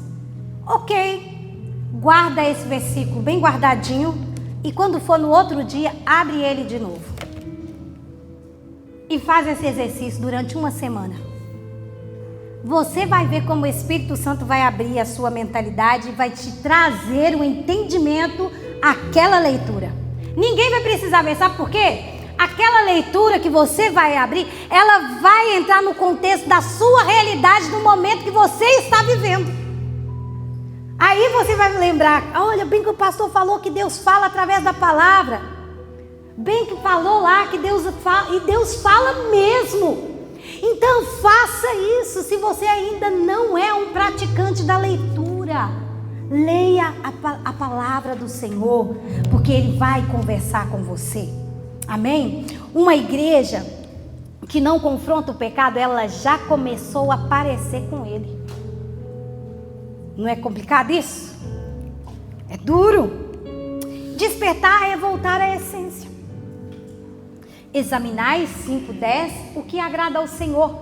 ok, guarda esse versículo bem guardadinho, e quando for no outro dia, abre ele de novo, e faz esse exercício durante uma semana, você vai ver como o Espírito Santo vai abrir a sua mentalidade, e vai te trazer o entendimento àquela leitura. Ninguém vai precisar ver, sabe por quê? Aquela leitura que você vai abrir, ela vai entrar no contexto da sua realidade, do momento que você está vivendo. Aí você vai lembrar: olha, bem que o pastor falou que Deus fala através da palavra. Bem que falou lá que Deus fala, e Deus fala mesmo. Então faça isso, se você ainda não é um praticante da leitura. Leia a palavra do Senhor, porque Ele vai conversar com você. Amém? Uma igreja que não confronta o pecado, ela já começou a parecer com Ele. Não é complicado isso? É duro. Despertar é voltar à essência. Examinai 5:10 o que agrada ao Senhor.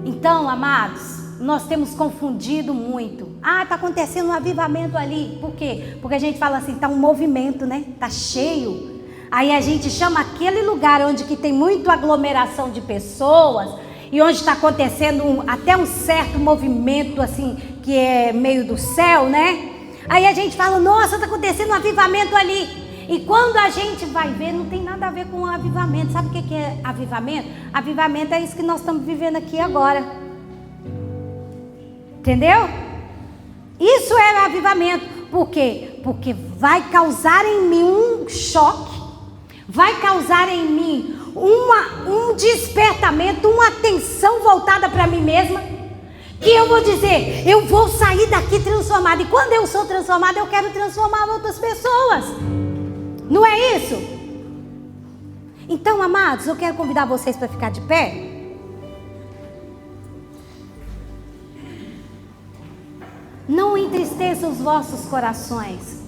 Então, amados, nós temos confundido muito. Está acontecendo um avivamento ali. Por quê? Porque a gente fala assim, está um movimento, né? Está cheio. Aí a gente chama aquele lugar onde que tem muita aglomeração de pessoas e onde está acontecendo até um certo movimento assim, que é meio do céu, né? Aí a gente fala, nossa, está acontecendo um avivamento ali. E quando a gente vai ver, não tem nada a ver com avivamento. Sabe o que é avivamento? Avivamento é isso que nós estamos vivendo aqui agora. Entendeu? Isso é avivamento. Por quê? Porque vai causar em mim um choque, vai causar em mim um despertamento, uma atenção voltada para mim mesma, que eu vou dizer, eu vou sair daqui transformada. E quando eu sou transformada, eu quero transformar outras pessoas. Não é isso? Então, amados, eu quero convidar vocês para ficar de pé. Não entristeçam os vossos corações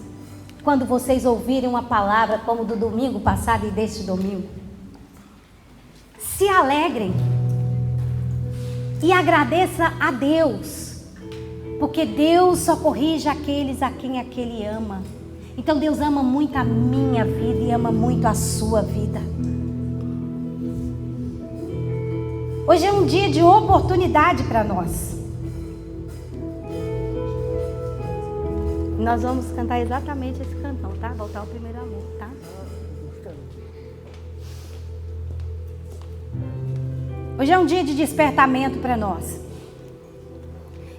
quando vocês ouvirem uma palavra como do domingo passado e deste domingo. Se alegrem e agradeça a Deus, porque Deus só corrige aqueles a quem aquele ama. Então Deus ama muito a minha vida e ama muito a sua vida. Hoje é um dia de oportunidade para nós. Nós vamos cantar exatamente esse cantão, tá? Voltar ao primeiro amor, tá? Hoje é um dia de despertamento para nós.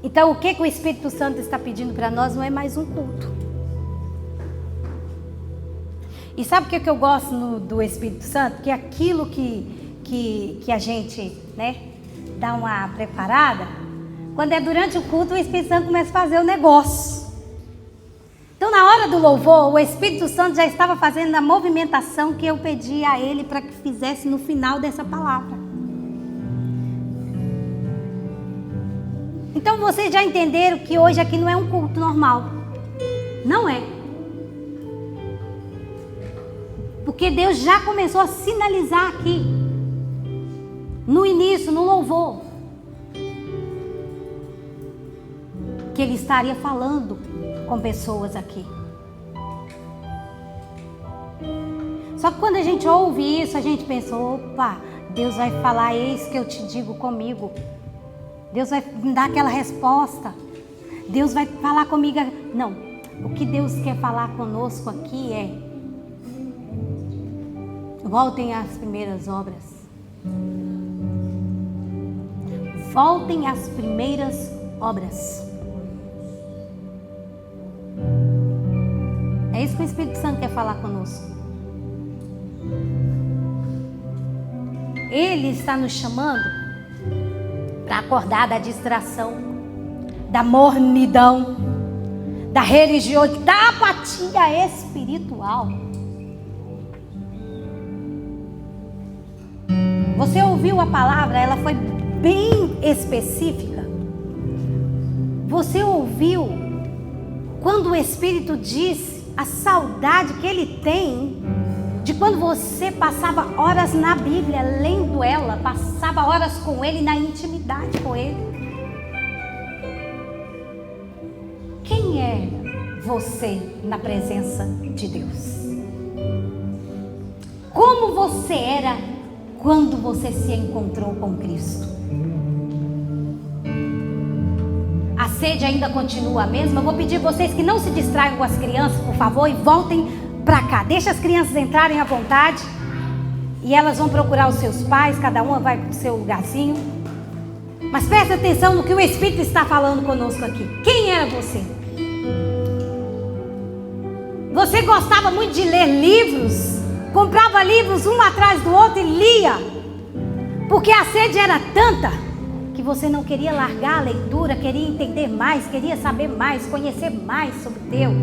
Então, o que o Espírito Santo está pedindo para nós não é mais um culto. E sabe o que eu gosto do Espírito Santo? Que é aquilo que a gente, né, dá uma preparada. Quando é durante o culto, o Espírito Santo começa a fazer o negócio. Então, na hora do louvor, o Espírito Santo já estava fazendo a movimentação que eu pedi a ele para que fizesse no final dessa palavra. Então, vocês já entenderam que hoje aqui não é um culto normal. Não é. Porque Deus já começou a sinalizar aqui, no início, no louvor, que Ele estaria falando com pessoas aqui. Só que quando a gente ouve isso, a gente pensa, opa, Deus vai falar, eis que eu te digo comigo. Deus vai me dar aquela resposta. Deus vai falar comigo. Não, o que Deus quer falar conosco aqui é: voltem às primeiras obras. Voltem às primeiras obras. É isso que o Espírito Santo quer falar conosco. Ele está nos chamando para acordar da distração, da mornidão, da religiosidade, da apatia espiritual. Você ouviu a palavra, ela foi bem específica. Você ouviu quando o Espírito disse a saudade que ele tem de quando você passava horas na Bíblia, lendo ela, passava horas com ele, na intimidade com ele. Quem é você na presença de Deus? Como você era quando você se encontrou com Cristo? A sede ainda continua a mesma? Eu vou pedir a vocês que não se distraiam com as crianças, por favor, e voltem para cá. Deixa as crianças entrarem à vontade. E elas vão procurar os seus pais, cada uma vai para o seu lugarzinho. Mas preste atenção no que o Espírito está falando conosco aqui. Quem era você? Você gostava muito de ler livros? Comprava livros um atrás do outro e lia? Porque a sede era tanta que você não queria largar a leitura, queria entender mais, queria saber mais, conhecer mais sobre Deus.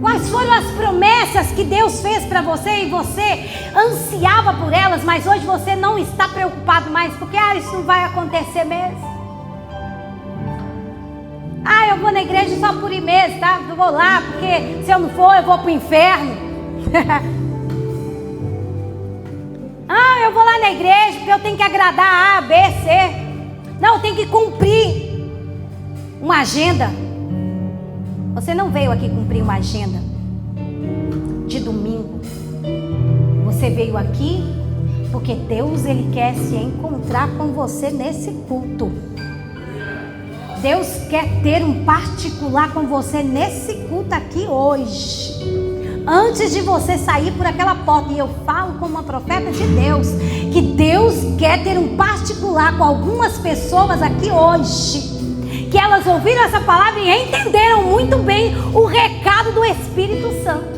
Quais foram as promessas que Deus fez para você e você ansiava por elas, mas hoje você não está preocupado mais, porque isso não vai acontecer mesmo. Eu vou na igreja só por ir mesmo, tá? Eu vou lá, porque se eu não for, eu vou para o inferno. Eu vou lá na igreja porque eu tenho que agradar A, B, C. Não, eu tenho que cumprir uma agenda. Você não veio aqui cumprir uma agenda. de domingo. Você veio aqui porque Deus, Ele quer se encontrar com você nesse culto. Deus quer ter um particular com você nesse culto aqui hoje. Antes de você sair por aquela porta, e eu falo como uma profeta de Deus, que Deus quer ter um particular com algumas pessoas aqui hoje, que elas ouviram essa palavra e entenderam muito bem o recado do Espírito Santo.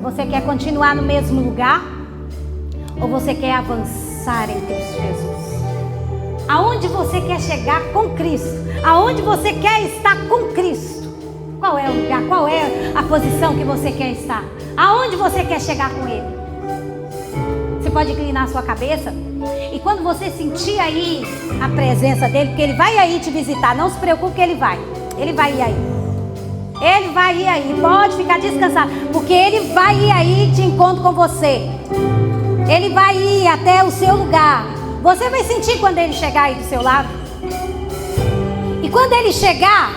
Você quer continuar no mesmo lugar? Ou você quer avançar em Cristo Jesus? Aonde você quer chegar com Cristo? Aonde você quer estar com Cristo? Qual é o lugar? Qual é a posição que você quer estar? Aonde você quer chegar com Ele? Você pode inclinar a sua cabeça? E quando você sentir aí a presença dEle, porque Ele vai aí te visitar, não se preocupe que Ele vai. Ele vai ir aí. Ele vai ir aí. Pode ficar descansado, porque Ele vai ir aí de encontro com você. Ele vai ir até o seu lugar. Você vai sentir quando Ele chegar aí do seu lado. E quando Ele chegar,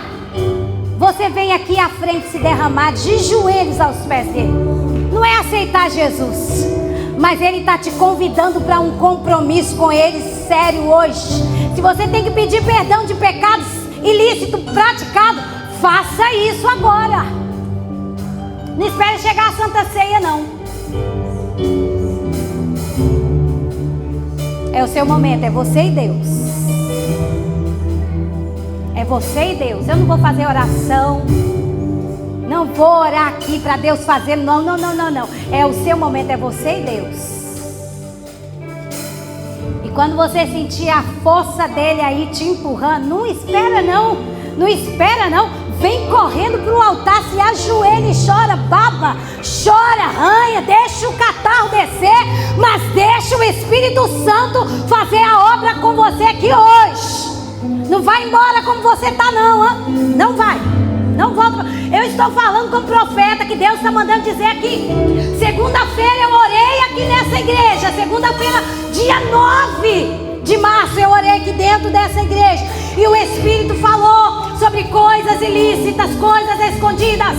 você vem aqui à frente se derramar de joelhos aos pés dEle. Não é aceitar Jesus, mas Ele está te convidando para um compromisso com Ele sério hoje. Se você tem que pedir perdão de pecados ilícitos praticados, faça isso agora. Não espere chegar a Santa Ceia, não. É o seu momento, é você e Deus. É você e Deus. Eu não vou fazer oração. Não vou orar aqui para Deus fazer. Não. É o seu momento, é você e Deus. E quando você sentir a força dele aí te empurrando, não espera não. Não espera não. Vem correndo para o altar, se ajoelha e chora, baba, chora, arranha, deixa o catarro descer, mas deixa o Espírito Santo fazer a obra com você aqui hoje. Não vai embora como você está não, hein? Não vai. Não volta. Eu estou falando como profeta que Deus está mandando dizer aqui. Segunda-feira eu orei aqui nessa igreja. Segunda-feira, dia 9 de março, eu orei aqui dentro dessa igreja. E o Espírito falou sobre coisas ilícitas, coisas escondidas.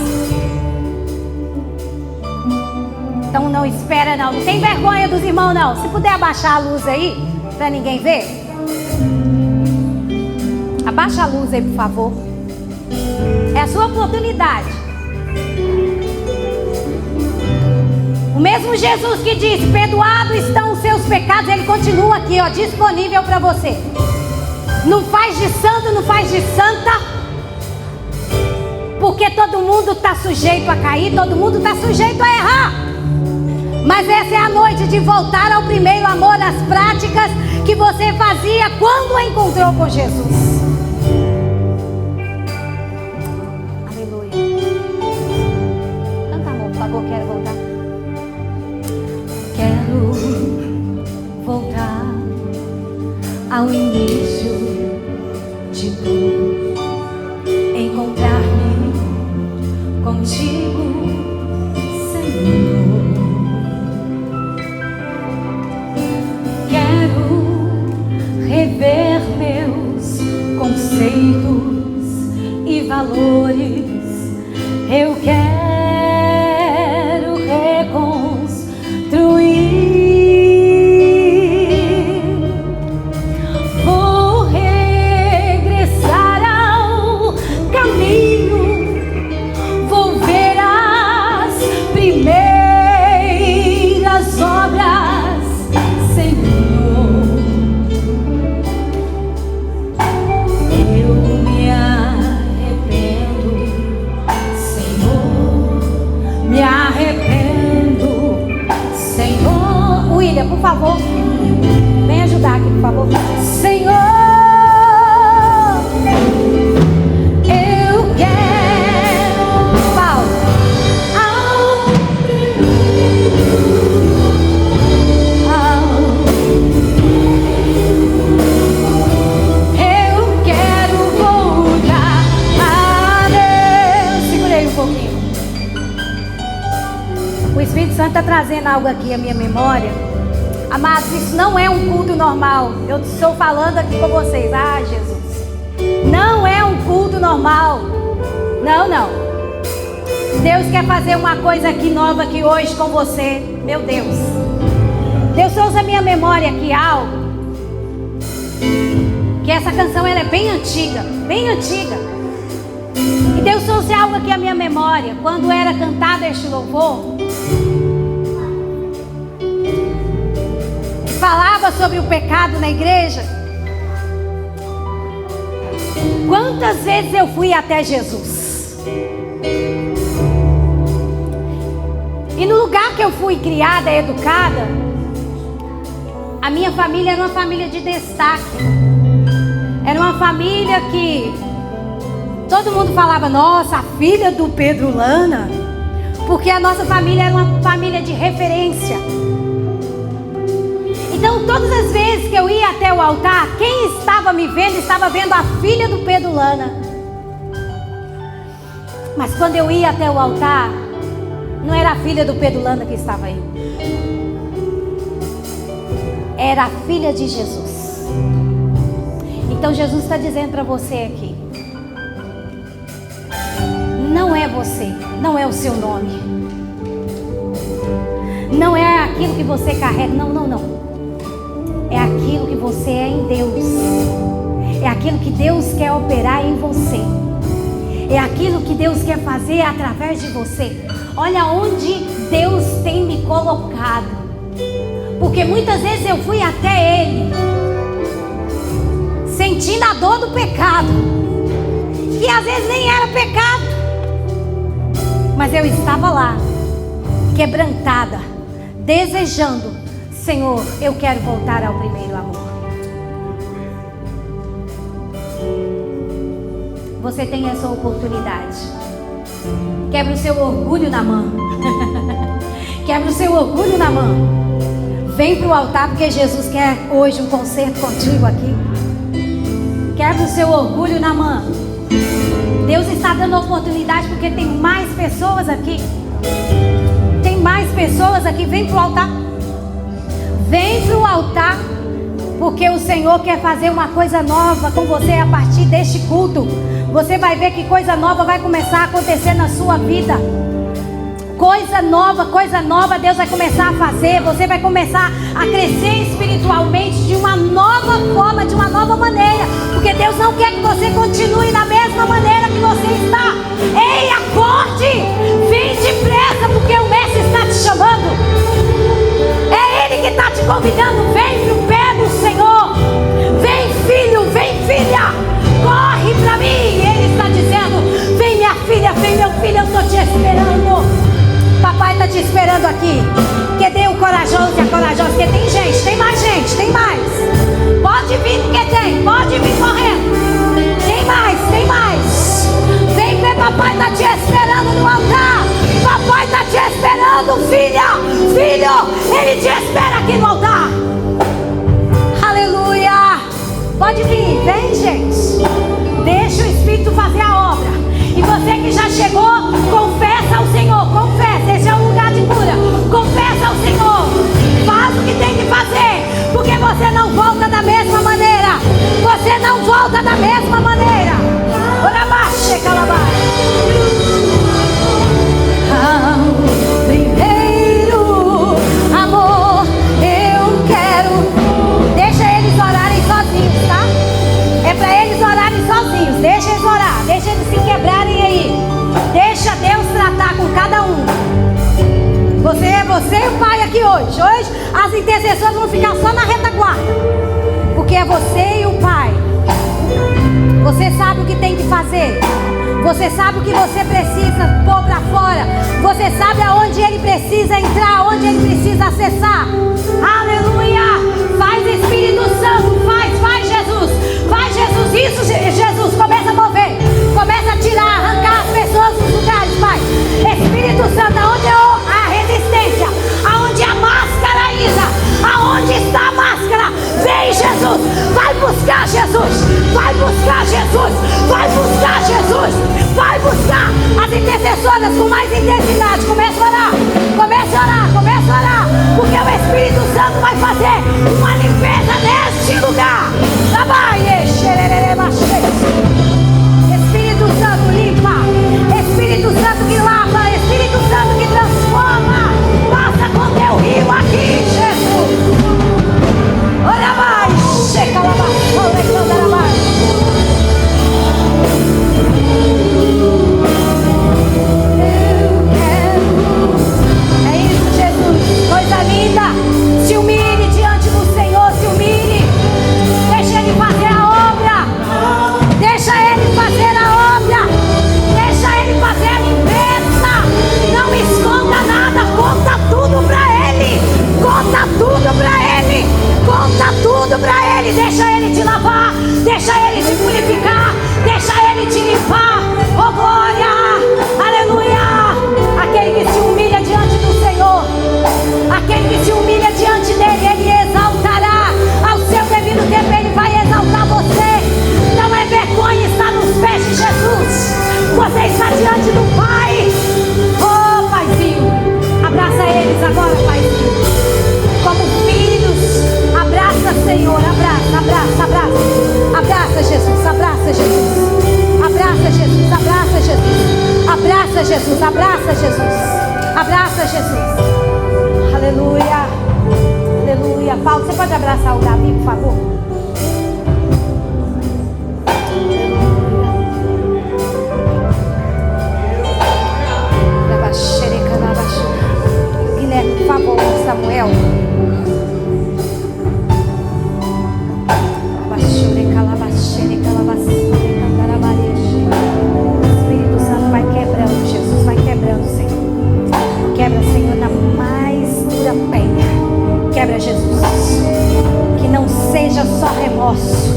Então não espera não. Não tem vergonha dos irmãos não. Se puder abaixar a luz aí, para ninguém ver. Abaixa a luz aí, por favor. É a sua oportunidade. O mesmo Jesus que disse, perdoados estão os seus pecados, Ele continua aqui, ó, disponível para você. Não faz de santo, não faz de santa, porque todo mundo está sujeito a cair, todo mundo está sujeito a errar. Mas essa é a noite de voltar ao primeiro amor, às práticas que você fazia quando a encontrou com Jesus. Aleluia. Canta, amor, por favor, quero voltar. Quero voltar ao início de tudo, encontrar-me contigo, Senhor. Quero rever meus conceitos e valores. Eu quero reconstruir. Por favor, vem ajudar aqui, por favor. Senhor, eu quero, Paulo, eu quero voltar a Deus. Segurei um pouquinho. O Espírito Santo está trazendo algo aqui à minha memória. Amados, isso não é um culto normal. Eu estou falando aqui com vocês. Ah, Jesus. Não é um culto normal. Não, não. Deus quer fazer uma coisa aqui nova aqui hoje com você. Meu Deus. Deus trouxe a minha memória aqui algo. Que essa canção ela é bem antiga. Bem antiga. E Deus trouxe algo aqui à minha memória. Quando era cantado este louvor, falava sobre o pecado na igreja. Quantas vezes eu fui até Jesus? E no lugar que eu fui criada, educada, a minha família era uma família de destaque. Era uma família que todo mundo falava, nossa, a filha do Pedro Lana. Porque a nossa família era uma família de referência. Então todas as vezes que eu ia até o altar, quem estava me vendo, estava vendo a filha do Pedro Lana. Mas quando eu ia até o altar, não era a filha do Pedro Lana que estava aí. Era a filha de Jesus. Então Jesus está dizendo para você aqui, não é você, não é o seu nome, não é aquilo que você carrega, não, não, não. É aquilo que você é em Deus. É aquilo que Deus quer operar em você. É aquilo que Deus quer fazer através de você. Olha onde Deus tem me colocado. Porque muitas vezes eu fui até Ele sentindo a dor do pecado, que às vezes nem era pecado, mas eu estava lá quebrantada, desejando, Senhor, eu quero voltar ao primeiro amor. Você tem essa oportunidade. Quebra o seu orgulho na mão. Quebra o seu orgulho na mão. Vem para o altar, porque Jesus quer hoje um concerto contigo aqui. Quebra o seu orgulho na mão. Deus está dando oportunidade, porque tem mais pessoas aqui. Tem mais pessoas aqui. Vem para o altar. Vem para o altar, porque o Senhor quer fazer uma coisa nova com você a partir deste culto. Você vai ver que coisa nova vai começar a acontecer na sua vida. Coisa nova Deus vai começar a fazer. Você vai começar a crescer espiritualmente de uma nova forma, de uma nova maneira. Porque Deus não quer que você continue da mesma maneira que você está. Ei, acorde! Vem depressa, porque o Mestre está te chamando. É Ele que está te convidando. Vem para o pé do Senhor. Vem, filho, vem, filha. Corre para mim. Ele está dizendo, vem minha filha, vem meu filho, eu estou te esperando. Papai está te esperando aqui. Cadê o corajoso e a corajosa? Porque tem gente, tem mais gente, tem mais. Pode vir porque tem, pode vir correndo. Tem mais, tem mais. Vem que papai está te esperando no altar. Papai está te esperando, filha, filho. Ele te espera aqui no altar. Aleluia. Pode vir, vem gente. Deixa o Espírito fazer a obra. E você que já chegou, confessa ao Senhor, confessa, esse é um lugar de cura. Confessa ao Senhor, faz o que tem que fazer, porque você não volta da mesma maneira. Você não volta da mesma maneira. Ora baixa, calabai. Primeiro amor, eu quero. Deixa eles orarem sozinhos, tá? É para eles orarem sozinhos. Deixa eles orar, deixa eles se quebrarem aí. Deixa Deus tratar com cada um. Você e o Pai aqui hoje. Hoje as intercessões vão ficar só na retaguarda, porque é você e o Pai. Você sabe o que tem que fazer. Você sabe o que você precisa pôr para fora. Você sabe aonde ele precisa entrar, aonde ele precisa acessar. Aleluia. Faz Espírito Santo, faz Jesus. Faz Jesus, isso Jesus, começa a mover. Começa a tirar, arrancar as pessoas dos lugares, Pai. Espírito Santo, aonde é a resistência, aonde a máscara, Isa, aonde está a máscara? Vem Jesus, vai buscar Jesus, vai buscar Jesus, vai buscar Jesus, vai buscar. As intercessoras com mais intensidade, começa a orar, começa a orar, começa a orar, porque o Espírito Santo vai fazer uma limpeza neste lugar. Espírito Santo limpa, Espírito Santo que lava, Espírito Santo que transforma. Passa com teu rio aqui, Jesus. Ora mais, checa lá, ora mais. É isso, Jesus, coisa linda. Se humilhe diante do Senhor, se humilhe. Deixa Ele fazer a obra. Deixa Ele fazer a obra. Deixa Ele fazer a limpeza. Não esconda nada, conta tudo pra Ele. Conta tudo pra Ele. Conta tudo pra Ele. Deixa Ele te lavar. Deixa Ele te purificar. Deixa Ele te limpar. Oh glória, aleluia. Aquele que se humilha diante do Senhor, aquele que se humilha diante dele, Ele exaltará. Ao seu devido tempo Ele vai exaltar você. Não é vergonha estar nos pés de Jesus. Você está diante do Pai. Oh Paizinho, abraça eles agora, Paizinho. Como filhos, abraça, Senhor, abraça, abraça, abraça. Abraça Jesus, abraça Jesus. Abraça Jesus, abraça Jesus. Abraça Jesus, abraça Jesus. Abraça Jesus. Aleluia. Aleluia. Paulo, você pode abraçar o Davi, por favor? Guilherme, por favor, Samuel. Espírito Santo vai quebrando, Jesus, vai quebrando, Senhor. Quebra, Senhor, na mais dura penha. Quebra, Jesus. Que não seja só remorso,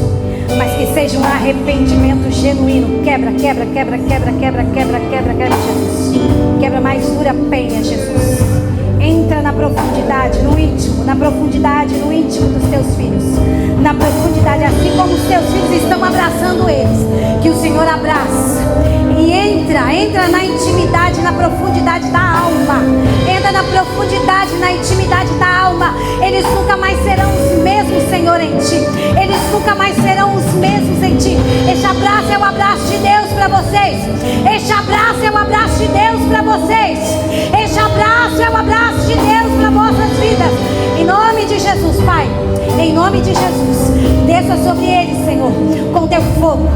mas que seja um arrependimento genuíno. Quebra, quebra, quebra, quebra, quebra, quebra, quebra, quebra, Jesus. Quebra mais dura penha, Jesus. Entra na profundidade, no íntimo, na profundidade, no íntimo dos teus filhos. Na profundidade, assim como os teus filhos estão abraçando eles, que o Senhor abraça. E entra na intimidade, na profundidade da alma. Entra na profundidade, na intimidade da alma. Eles nunca mais serão os mesmos, Senhor, em ti. Eles nunca mais serão os mesmos em ti. Este abraço é o abraço de Deus para vocês. Este abraço é o abraço de Deus para vocês. Este abraço é o abraço de Deus para vossas vidas. Em nome de Jesus, Pai. Em nome de Jesus. Desça sobre eles, Senhor, com teu fogo.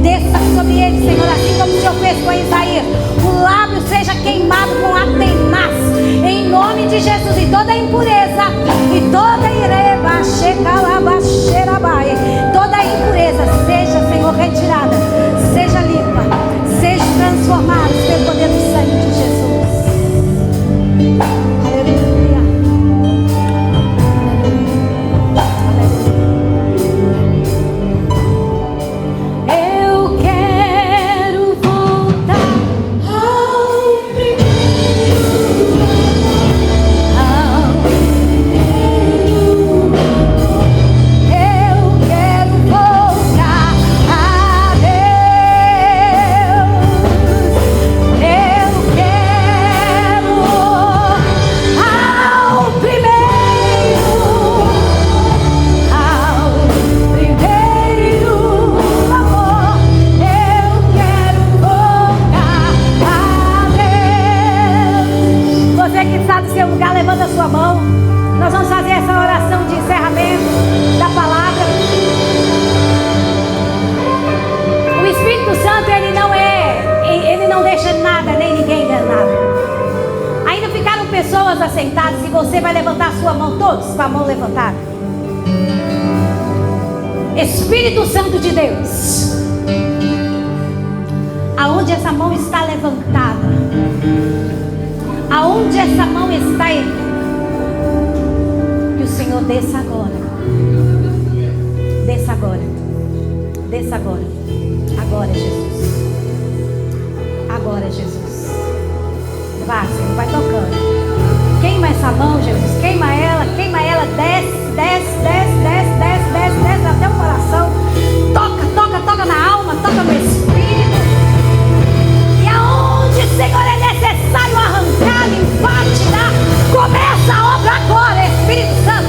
Desça sobre eles, Senhor, assim como o Senhor fez com Isaías. O lábio seja queimado com a tenaz. Em nome de Jesus. E toda impureza, e toda ireba, xecalabaxerabai, toda impureza seja, Senhor, retirada. Seja limpa. Seja transformada pelo poder do sangue de Jesus. Aleluia. Eu quero voltar ao primeiro. Eu quero voltar a Deus. Eu quero ao primeiro amor. Eu quero voltar a Deus. Você que está no seu lugar, levanta a sua mão. Nós vamos fazer essa oração de encerramento da palavra. O Espírito Santo, ele não deixa nada, nem ninguém enganado. Ainda ficaram pessoas assentadas e você vai levantar a sua mão, todos com a mão levantada. Espírito Santo de Deus, aonde essa mão está levantada, aonde essa mão está erguida, que o Senhor desça agora. Desça agora. Desça agora. Agora, Jesus. Agora, Jesus. Vá, Senhor, vai tocando. Queima essa mão, Jesus. Queima ela, desce, desce, desce, desce, desce, desce, desce até o coração. Toca, toca, toca na alma, toca no espírito. E aonde, Senhor, é necessário arrancar, limpar, tirar, começa a obra agora, Espírito Santo.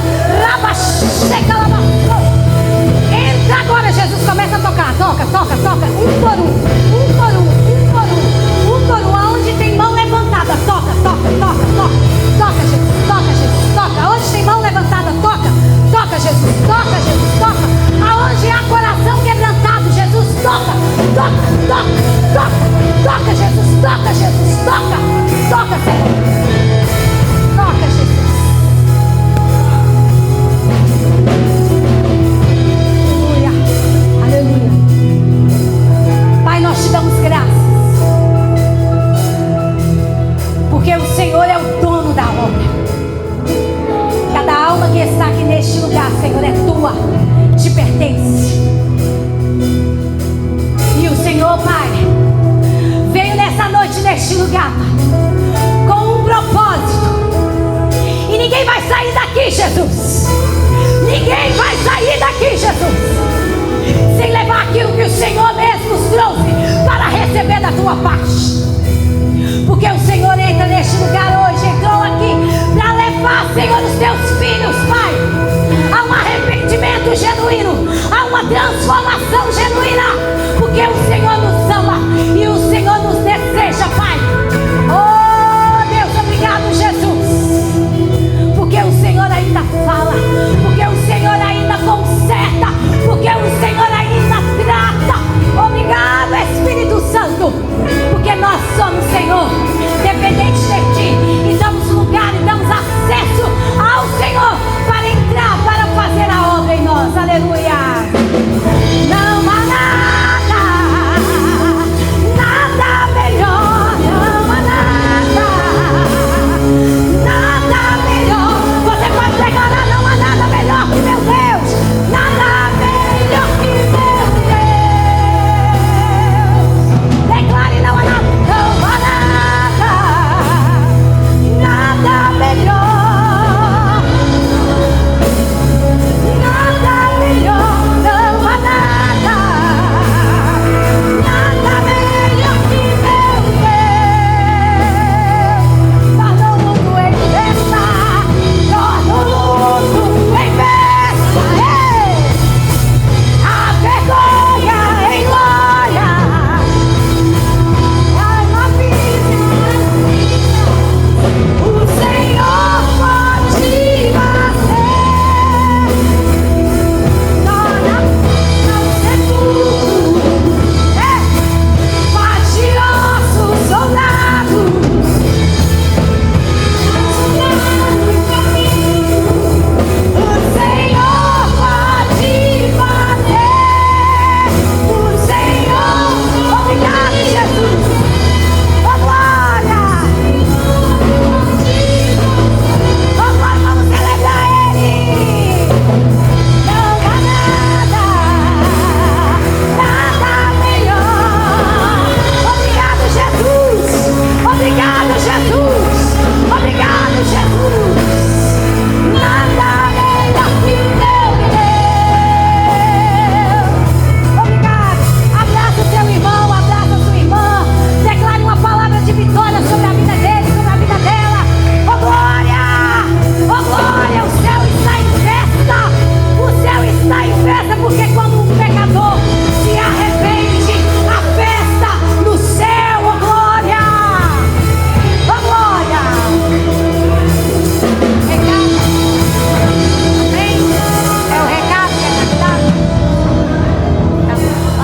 chegar, com um propósito. E ninguém vai sair daqui, Jesus. Ninguém vai sair daqui, Jesus, sem levar aquilo que o Senhor mesmo nos trouxe para receber da tua parte. Porque o Senhor entra neste lugar hoje, entrou aqui para levar, Senhor, os teus filhos, Pai, a um arrependimento genuíno, a uma transformação genuína. Porque o Senhor nos ama e o Senhor nos deseja, Pai. Oh, Deus, obrigado, Jesus. Porque o Senhor ainda fala, porque o Senhor ainda conserta, porque o Senhor ainda trata. Obrigado, Espírito Santo, porque nós somos, Senhor, dependentes de Ti, e damos lugar e damos acesso ao Senhor para entrar, para fazer a obra em nós. Aleluia. Não há nada, nada melhor, não há nada melhor. Você pode declarar: não há nada melhor que meu Deus, nada melhor que meu Deus. Declare: não há nada, não há nada, nada melhor, nada melhor, não há nada, nada melhor que meu Deus. Torna o luto em festa, torna o luto em festa, a vergonha em glória. Ai, uma vida, o Senhor pode fazer. Torna não sepulcro, faz de ossos soldados. O Senhor pode fazer. O Senhor, obrigado, Jesus. Oh, glória. Oh, glória, vamos celebrar Ele. Não há nada, nada melhor. Obrigado, Jesus. Obrigado, Jesus. Obrigado, Jesus. Nada melhor que meu Deus. Obrigado. Abraça o seu irmão, abraça a sua irmã. Declare uma palavra de vitória sobre a vida dele, sobre a vida dela. Oh, glória! Oh, glória! O céu está em festa. O céu está em festa, porque quando um pecador se arrepende, a festa no céu. Oh, glória! Oh, glória! Recado. Amém? É o recado que é dado? Hã?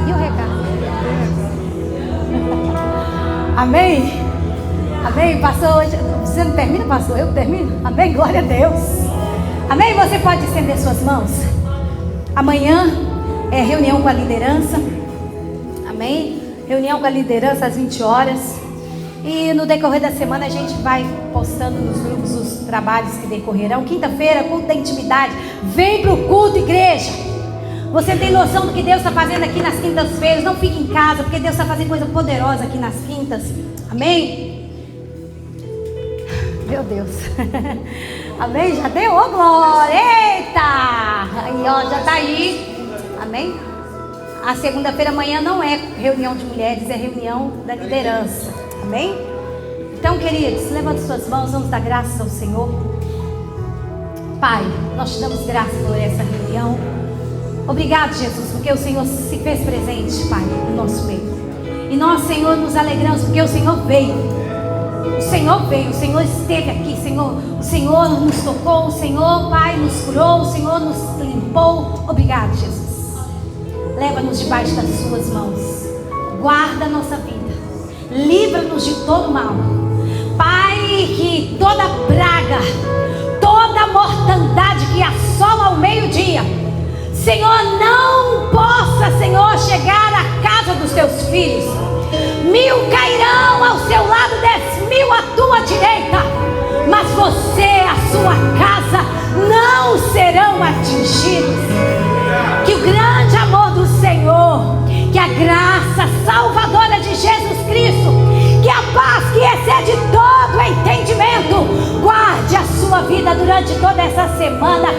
E o recado? Amém? Amém? Pastor, hoje você não termina, pastor? Eu termino? Amém? Glória a Deus. Amém? Você pode estender suas mãos. Amanhã é reunião com a liderança. Amém? Reunião com a liderança às 20 horas. E no decorrer da semana a gente vai postando nos grupos os trabalhos que decorrerão. Quinta-feira, culto da intimidade. Vem para o culto, igreja. Você tem noção do que Deus está fazendo aqui nas quintas-feiras? Não fique em casa, porque Deus está fazendo coisa poderosa aqui nas quintas. Amém? Meu Deus. Amém? Já deu? Ô, glória! Eita! Aí, ó, já está aí. Amém? A segunda-feira amanhã não é reunião de mulheres, é reunião da liderança. Amém? Então, queridos, levante suas mãos, vamos dar graças ao Senhor. Pai, nós te damos graças por essa reunião. Obrigado, Jesus, porque o Senhor se fez presente, Pai, no nosso meio. E nós, Senhor, nos alegramos porque o Senhor veio. O Senhor veio, o Senhor esteve aqui, Senhor. O Senhor nos tocou, o Senhor, Pai, nos curou, o Senhor nos limpou. Obrigado, Jesus. Leva-nos debaixo das suas mãos. Guarda a nossa vida. Livra-nos de todo mal. Pai, que toda praga, toda mortandade que assola ao meio-dia, Senhor, não possa, Senhor, chegar à casa dos teus filhos. 1000 cairão ao seu lado, 10.000 à tua direita, mas você e a sua casa não serão atingidos. Que o grande amor do Senhor, que a graça salvadora de Jesus Cristo semana,